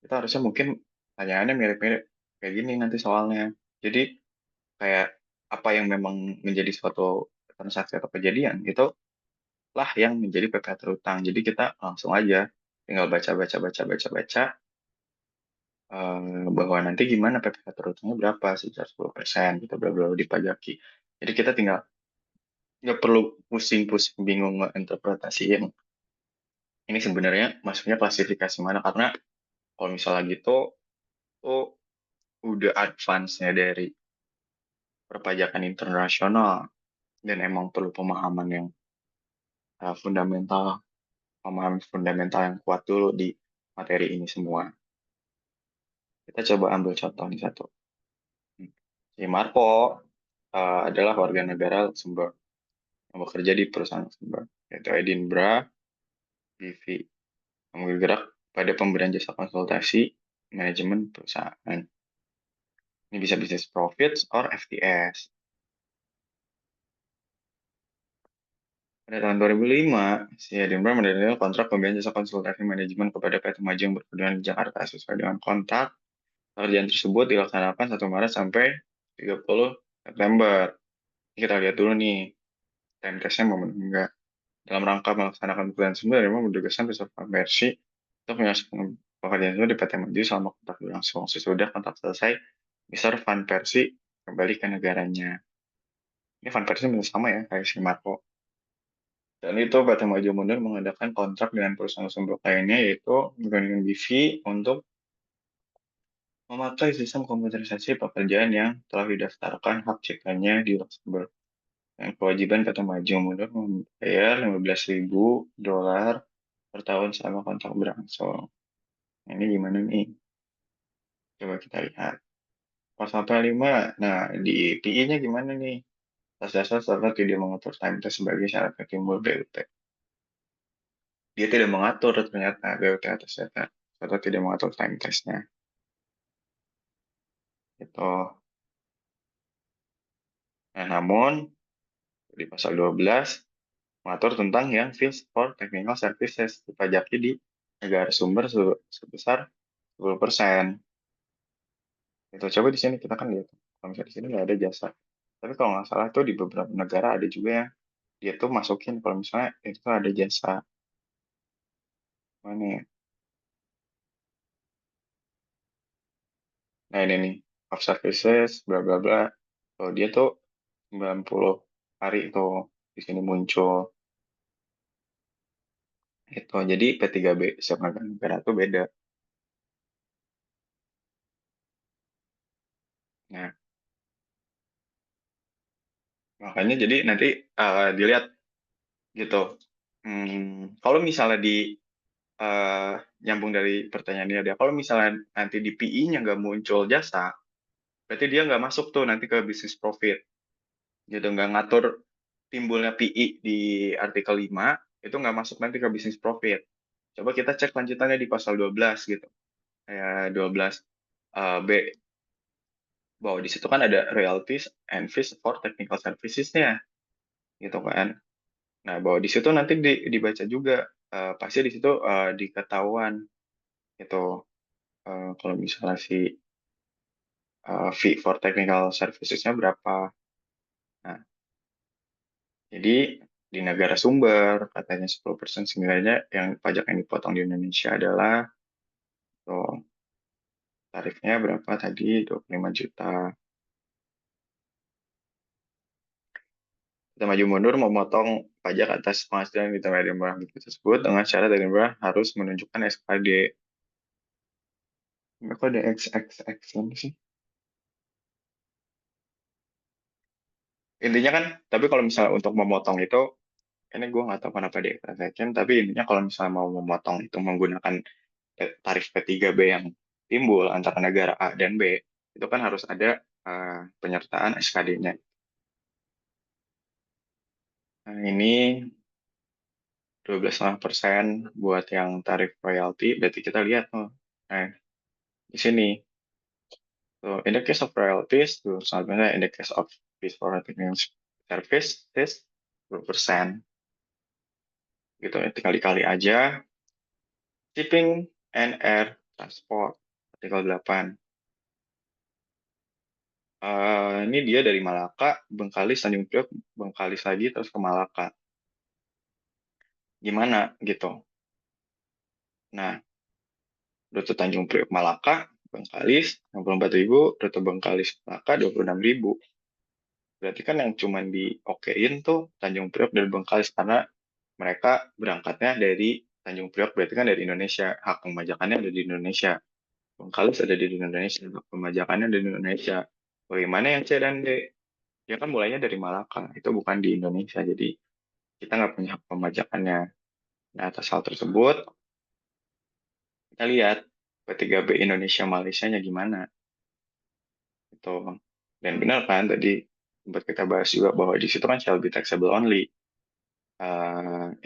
Kita harusnya mungkin tanyaannya mirip-mirip kayak gini nanti soalnya. Jadi kayak apa yang memang menjadi suatu transaksi atau kejadian itu lah yang menjadi PPh terutang. Jadi kita langsung aja tinggal baca bahwa nanti gimana PPh terutangnya berapa sebesar 10% gitu bla bla bla dipajaki. Jadi kita tinggal nggak perlu pusing-pusing bingung ngeinterpretasiin ini sebenarnya masuknya klasifikasi mana karena kalau misalnya gitu tuh udah advance-nya dari perpajakan internasional dan emang perlu fundamental pemahaman fundamental yang kuat dulu di materi ini semua. Kita coba ambil contoh nih satu. Si Marco adalah warga negara Luxembourg yang bekerja di perusahaan Luxembourg, yaitu Edinburgh BV, yang bergerak pada pemberian jasa konsultasi manajemen perusahaan. Ini bisa business profits or FTS. Pada tahun 2005, si Edinburgh menerima kontrak pemberian jasa konsultasi manajemen kepada PT Maju yang berkedudukan di Jakarta sesuai dengan kontrak. Pekerjaan tersebut dilaksanakan 1 Maret sampai 30 September. Ini kita lihat dulu nih, time test-nya mau enggak. Dalam rangka melaksanakan pekerjaan tersebut, memang menugaskan peserta versi untuk menyelesaikan pekerjaan tersebut di PT Maju selama kontrak berlangsung. Sesudah kontrak selesai, Mr. Van Persie kembali ke negaranya. Ini Van Persie sama ya, kayak si Marco. Dan itu PT Maju Mundur mengadakan kontrak dengan perusahaan Luxembourg lainnya, yaitu dengan BV untuk memakai sistem komputerisasi pekerjaan yang telah didaftarkan hak ciptanya di Luxembourg. Yang kewajiban PT Maju Mundur membayar $15.000 per tahun selama kontrak berlangsung. Nah, ini gimana nih? Coba kita lihat. Pasal 5, nah di PI-nya gimana nih? Atas dasar serta tidak mengatur time test sebagai syarat timbul BUT. Dia tidak mengatur ternyata BUT atas dasar serta tidak mengatur time testnya. Itu. Nah, namun di pasal 12 mengatur tentang yang fees for technical services dipajaki di negara sumber sebesar 10%. Itu coba di sini kita kan lihat. Kalau misalnya di sini nggak ada jasa. Tapi kalau nggak salah tuh di beberapa negara ada juga yang dia tuh masukin kalau misalnya itu ada jasa. Mana ya? Nah ini nih, of services, bla bla bla. Tuh, dia tuh 90 hari tuh di sini muncul. Gitu. Jadi P3B setiap negara tuh beda. Nah, makanya jadi nanti dilihat gitu. Kalau misalnya eh, nyambung dari pertanyaan dia, kalau misalnya nanti di PI-nya nggak muncul jasa, berarti dia nggak masuk tuh nanti ke bisnis profit. Gitu, nggak ngatur timbulnya PI di artikel 5, itu nggak masuk nanti ke bisnis profit. Coba kita cek lanjutannya di pasal 12 gitu. Kayak 12 B, bahwa di situ kan ada royalties and fees for technical services-nya, gitu kan. Nah, bahwa di situ nanti dibaca juga, pasti di situ diketahuan gitu. Kalau misalnya si fee for technical services-nya berapa. Nah, jadi di negara sumber katanya 10% sebenarnya yang pajak yang dipotong di Indonesia adalah tuh, tarifnya berapa tadi 25 juta. Kita maju mundur memotong pajak atas penghasilan di tempat daerah barang tersebut dengan syarat daerah harus menunjukkan SKD. Kok ada XXX sih? Intinya kan, tapi kalau misalnya untuk memotong itu, ini gue nggak tahu kenapa di exception, tapi intinya kalau misalnya mau memotong itu menggunakan tarif P3B yang timbul antara negara A dan B, itu kan harus ada penyertaan SKD-nya. Nah, ini 12,5% buat yang tarif royalty, berarti kita lihat tuh. Nah, di sini, so, in the case of royalties, sebenarnya in the case of fees for technical service, is 10%. Gitu, ya, tinggal dikali aja. Shipping and air transport, artikel 8. Ini dia dari Malaka, Bengkalis, Tanjung Priok, Bengkalis lagi, terus ke Malaka. Gimana gitu? Nah, rute Tanjung Priok Malaka, Bengkalis, 64.000, rute Bengkalis Malaka, 26.000. Berarti kan yang cuma diokein tuh Tanjung Priok dan Bengkalis, karena mereka berangkatnya dari Tanjung Priok, berarti kan dari Indonesia. Hak pemajakannya ada di Indonesia. Bengkalis ada di Indonesia, hak pemajakannya ada di Indonesia. Bagaimana yang C dan D? Dia kan mulainya dari Malaka, itu bukan di Indonesia, jadi kita nggak punya hak pemajakannya. Nah, atas hal tersebut, kita lihat P3B Indonesia Malaysia-nya gimana. Itu. Dan benar kan, tadi sempat kita bahas juga bahwa di situ kan shall be taxable only,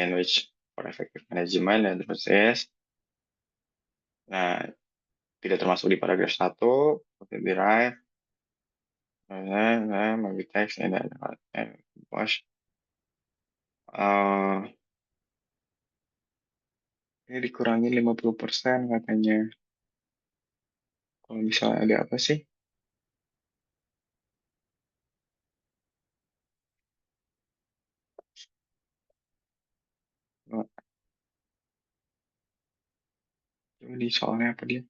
in which for effective management dan proses. Nah, tidak termasuk di paragraf 1, derived, maybe tax and wash. Ini dikurangi 50% katanya. Kalau misalnya ada apa sih? Oh, ini soalnya apa dia?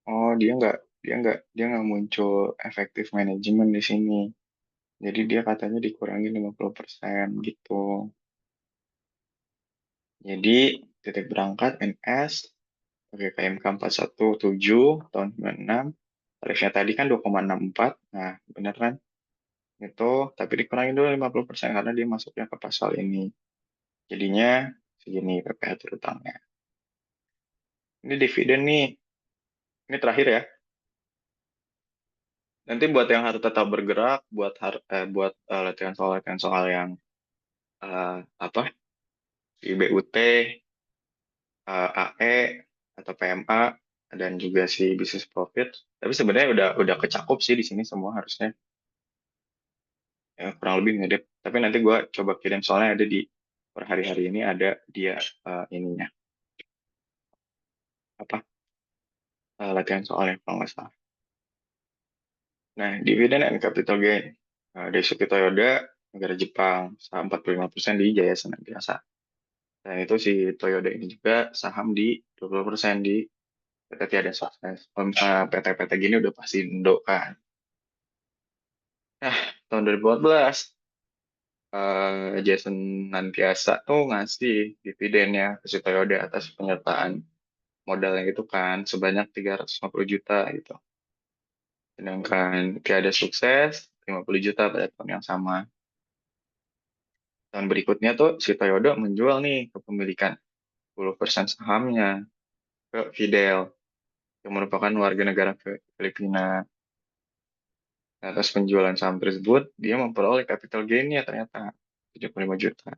Oh, dia nggak muncul efektif manajemen di sini. Jadi dia katanya dikurangi 50% gitu. Jadi titik berangkat NS pakai KMK 417 tahun 96. Tarifnya tadi kan 2,64. Nah, bener kan? Itu, tapi dikurangi dulu 50% karena dia masuknya ke pasal ini. Jadinya segini PPh terutangnya. Ini dividen nih. Ini terakhir ya. Nanti buat yang harus tetap bergerak, buat latihan soal yang apa di BUT, AE atau PMA dan juga si bisnis profit. Tapi sebenarnya udah kecakup sih di sini semua harusnya. Ya, kurang lebih mirip. Tapi nanti gue coba kirim soalnya ada di per hari-hari ini ada dia ininya apa latihan soalnya kalau nggak salah. Nah, dividen and capital gain. Dari Suki Toyoda, negara Jepang, saham 45% di Jaya Senantiasa. Dan itu si Toyota ini juga saham di 20% di PT Tiada Sukses. Kalau misalnya PT-PT gini udah pasti Indo kan. Nah, tahun 2014, Jason Nantiasa tuh ngasih dividennya ke si Toyota atas penyertaan modalnya itu kan sebanyak 350 juta gitu. Sedangkan Tiada Sukses 50 juta pada tahun yang sama. Tahun berikutnya tuh si Toyota menjual nih kepemilikan 10% sahamnya ke Fidel yang merupakan warga negara Filipina. Nah, atas penjualan saham tersebut, dia memperoleh capital gain-nya ternyata 75 juta.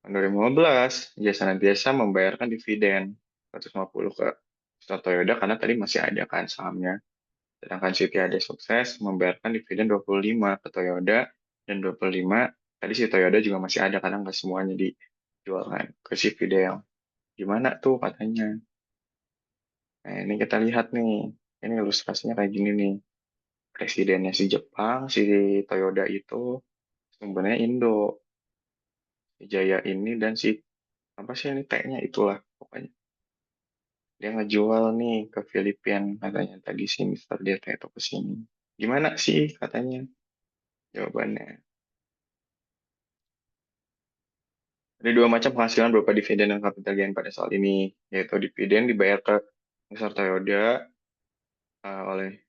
Tahun 2015, dia senantiasa membayarkan dividen 150 ke Star Toyota karena tadi masih ada kan sahamnya. Sedangkan Siti Ade Sukses membayarkan dividen 25 ke Toyota dan 25 tadi si Toyota juga masih ada karena nggak semuanya dijual kan ke si Fidel. Gimana tuh katanya? Nah, ini kita lihat nih. Ini ilustrasinya kayak gini nih. Presidennya si Jepang, si Toyota itu sumbernya Indo. Si Jaya ini dan si apa sih ini T-nya itulah pokoknya. Dia ngejual nih ke Filipina katanya tadi si Mister DT itu ke sini. Gimana sih katanya jawabannya? Ada dua macam penghasilan berupa dividen dan capital gain pada saat ini, yaitu dividen dibayar ke Mister Toyoda oleh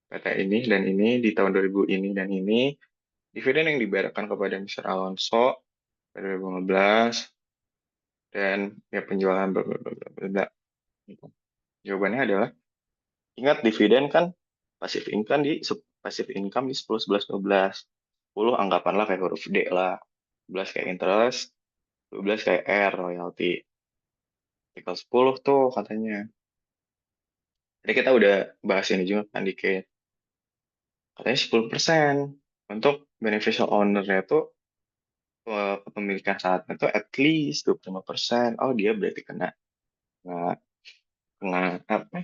PT ini di tahun 2000 ini dan ini. Dividen yang dibayarkan kepada Mister Alonso pada 2015 dan ya penjualan bla bla bla bla bla, bla, gitu. Jawabannya adalah ingat dividen kan passive income passive income di 10 11 12. 10 anggapanlah kayak huruf D lah. 11 kayak interest, 12 kayak R royalty. Artikel 10 tuh katanya. Jadi kita udah bahas ini juga kan dikit. Katanya 10%. Untuk beneficial owner-nya itu kepemilikan saatnya itu at least 25%. Oh, dia berarti kena, kena apa?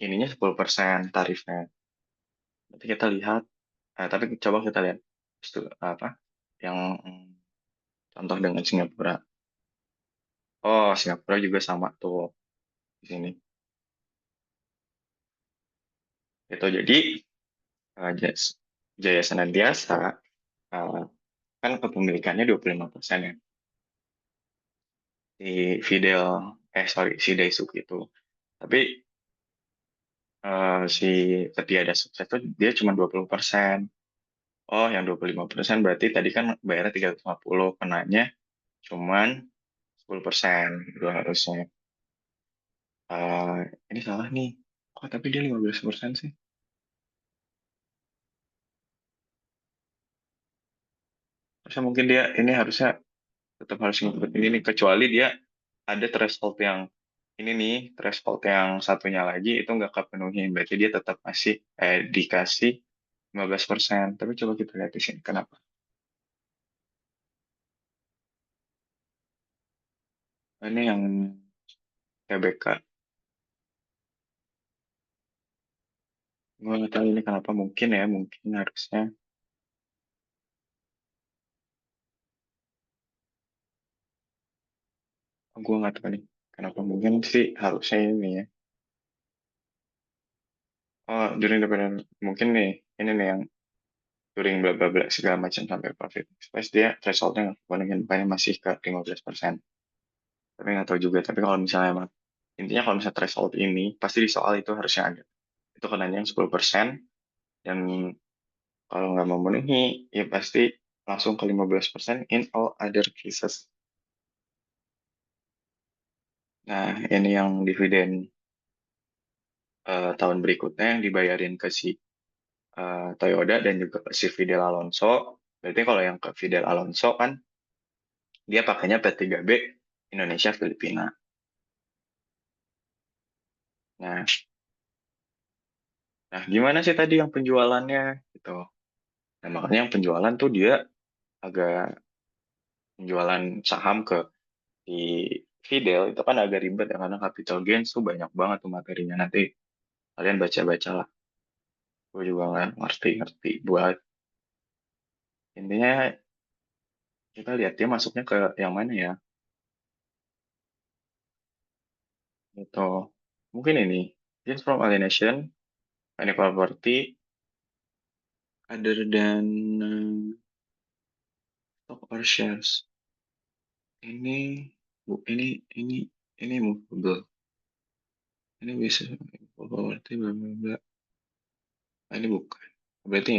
Ininya 10% tarifnya. Nanti kita lihat, tapi coba kita lihat apa yang contoh dengan Singapura. Oh, Singapura juga sama tuh di sini. Itu jadi Jaya Senantiasa uh, kan kepemilikannya 25% ya. Si Daisuke itu. Tapi si Ketiada Sukses itu dia cuma 20%. Oh, yang 25% berarti tadi kan bayarnya 350, kenanya cuman 10%. Itu harusnya. Eh, ini salah nih. Kok tapi dia 15% sih? Harusnya mungkin dia ini harusnya tetap harus ngikut ini nih. Kecuali dia ada threshold yang ini nih, threshold yang satunya lagi itu nggak kepenuhi. Berarti dia tetap masih dikasih 15%. Tapi coba kita lihat di sini. Kenapa? Ini yang TBK. Gue nggak tahu ini kenapa mungkin ya. Mungkin harusnya. Gue nggak tahu nih. Kenapa mungkin sih harusnya ini ya. Oh, during the pandemic. Mungkin nih. Ini nih yang during bla bla bla segala macam sampai profit. Space dia thresholdnya nggak kepenuhin. Makanya masih ke 15%. Tapi nggak tahu juga. Tapi kalau misalnya emang intinya kalau misalnya threshold ini pasti di soal itu harusnya ada. Itu kenanya yang 10%. Dan kalau nggak memenuhi, ya pasti langsung ke 15% in all other cases. Nah, ini yang dividen tahun berikutnya yang dibayarin ke si Toyota dan juga ke si Fidel Alonso. Berarti kalau yang ke Fidel Alonso kan, dia pakainya P3B Indonesia Filipina. Nah, nah gimana sih tadi yang penjualannya gitu. Nah, makanya yang penjualan tuh dia agak penjualan saham ke di Fidel itu kan agak ribet ya karena capital gains tuh banyak banget tuh materinya nanti kalian baca-baca lah gue juga nggak ngerti-ngerti buat intinya Kita lihat dia masuknya ke yang mana ya? Gitu. Mungkin ini. Gains from alienation, any property other than stock or shares. Ini ini movable. Ini bisa property bla bla bla. Ah, ini bukan. Berarti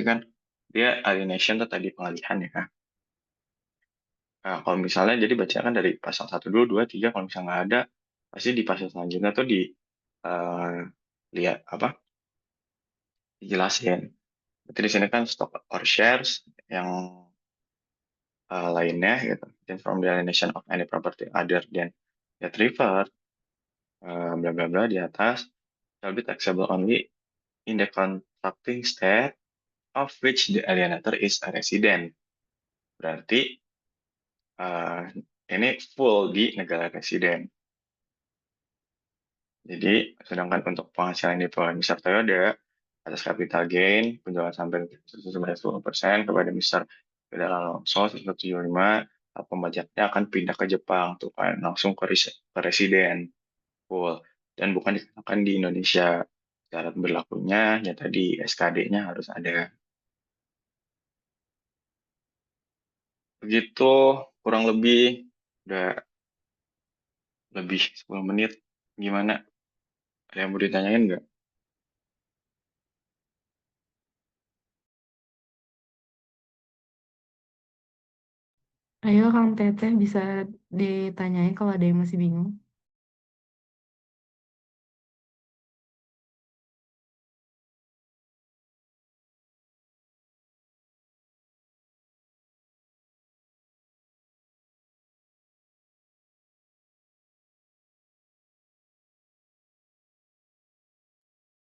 kan dia alienation tuh tadi pengalihan ya kan. Nah, kalau misalnya jadi baca kan dari pasal 1 dulu 2 3, kalau misalnya nggak ada pasti di pasal selanjutnya tuh di eh, lihat apa dijelasin. Berarti di sini kan stock or shares yang lainnya gitu. Then from the alienation of any property other than that refer bla bla bla di atas shall be taxable only in the contracting state of which the alienator is a resident. Berarti eh, ini full di negara residen. Jadi, sedangkan untuk penghasilan di bawah Mr. Toyoda, atas capital gain, penjualan sampai sebanyak 10% kepada Mr. Toyoda Alonso 175, pajaknya akan pindah ke Jepang, tuh kan, langsung ke residen, full. Dan bukan dikenakan di Indonesia. Syarat berlakunya, ya tadi SKD-nya harus ada. Begitu, kurang lebih, udah lebih 10 menit. Gimana? Ada yang mau ditanyain nggak? Ayo Kang Teteh bisa ditanyain kalau ada yang masih bingung.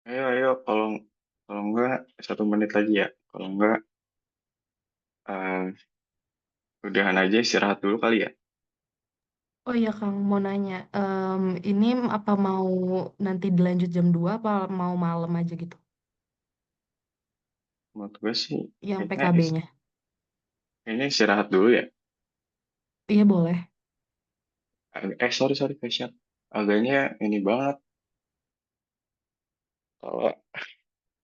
Ayo, kalau kalau enggak 1 menit lagi ya. Kalau enggak, eh, udahan aja istirahat dulu kali ya. Oh iya Kang, mau nanya, ini apa mau nanti dilanjut jam 2 apa mau malam aja gitu? Menurut gue sih, Yang kayaknya, PKB-nya. kayaknya istirahat dulu ya. Iya boleh. Sorry, Fasya. Agaknya ini banget. Kalau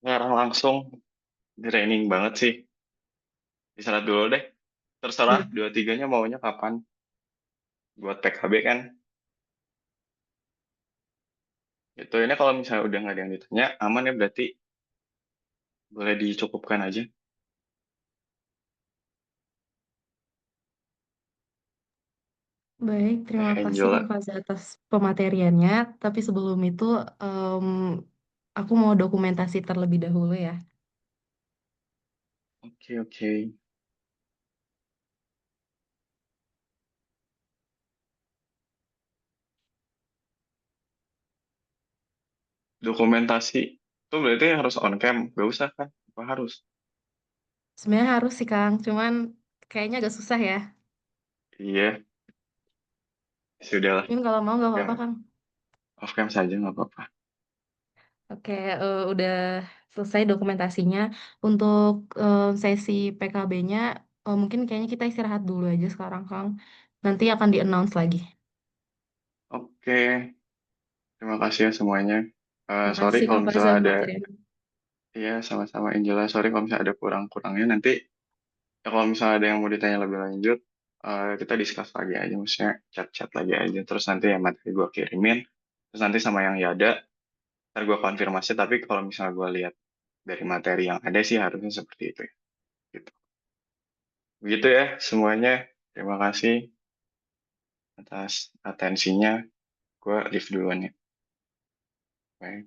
ngarang langsung, draining banget sih. Istirahat dulu deh. Terserah, Iya. 2 3-nya maunya kapan. Buat PKB kan. Itu ini kalau misalnya udah nggak ada yang ditanya, aman ya berarti boleh dicukupkan aja. Baik, terima kasih Kang Angela. Faza atas pemateriannya. Tapi sebelum itu, em, aku mau dokumentasi terlebih dahulu ya. Oke. Dokumentasi. Itu berarti harus on cam. Gak usah kan? Apa harus? Sebenarnya harus sih Kang, cuman kayaknya agak susah ya. Iya, sudahlah. Mungkin kalau mau nggak Ya, apa-apa Kang. off cam saja nggak apa-apa. Oke, udah selesai dokumentasinya. Untuk sesi PKB-nya, mungkin kayaknya kita istirahat dulu aja sekarang, Kang. Nanti akan di-announce lagi. Oke, terima kasih ya semuanya. Sorry Makasih kalau Kang Faza misalnya ada, materinya. ya sama-sama Angela. Sorry kalau misalnya ada kurang-kurangnya. Nanti ya kalau misalnya ada yang mau ditanya lebih lanjut, kita discuss lagi aja. Maksudnya chat-chat lagi aja. Terus nanti ya materi gue kirimin. Terus nanti sama yang ya ada, ntar gue konfirmasi. Tapi kalau misalnya gue lihat dari materi yang ada sih harusnya seperti itu ya. Gitu. Begitu ya semuanya. Terima kasih atas atensinya. Gue leave duluan ya. Baik.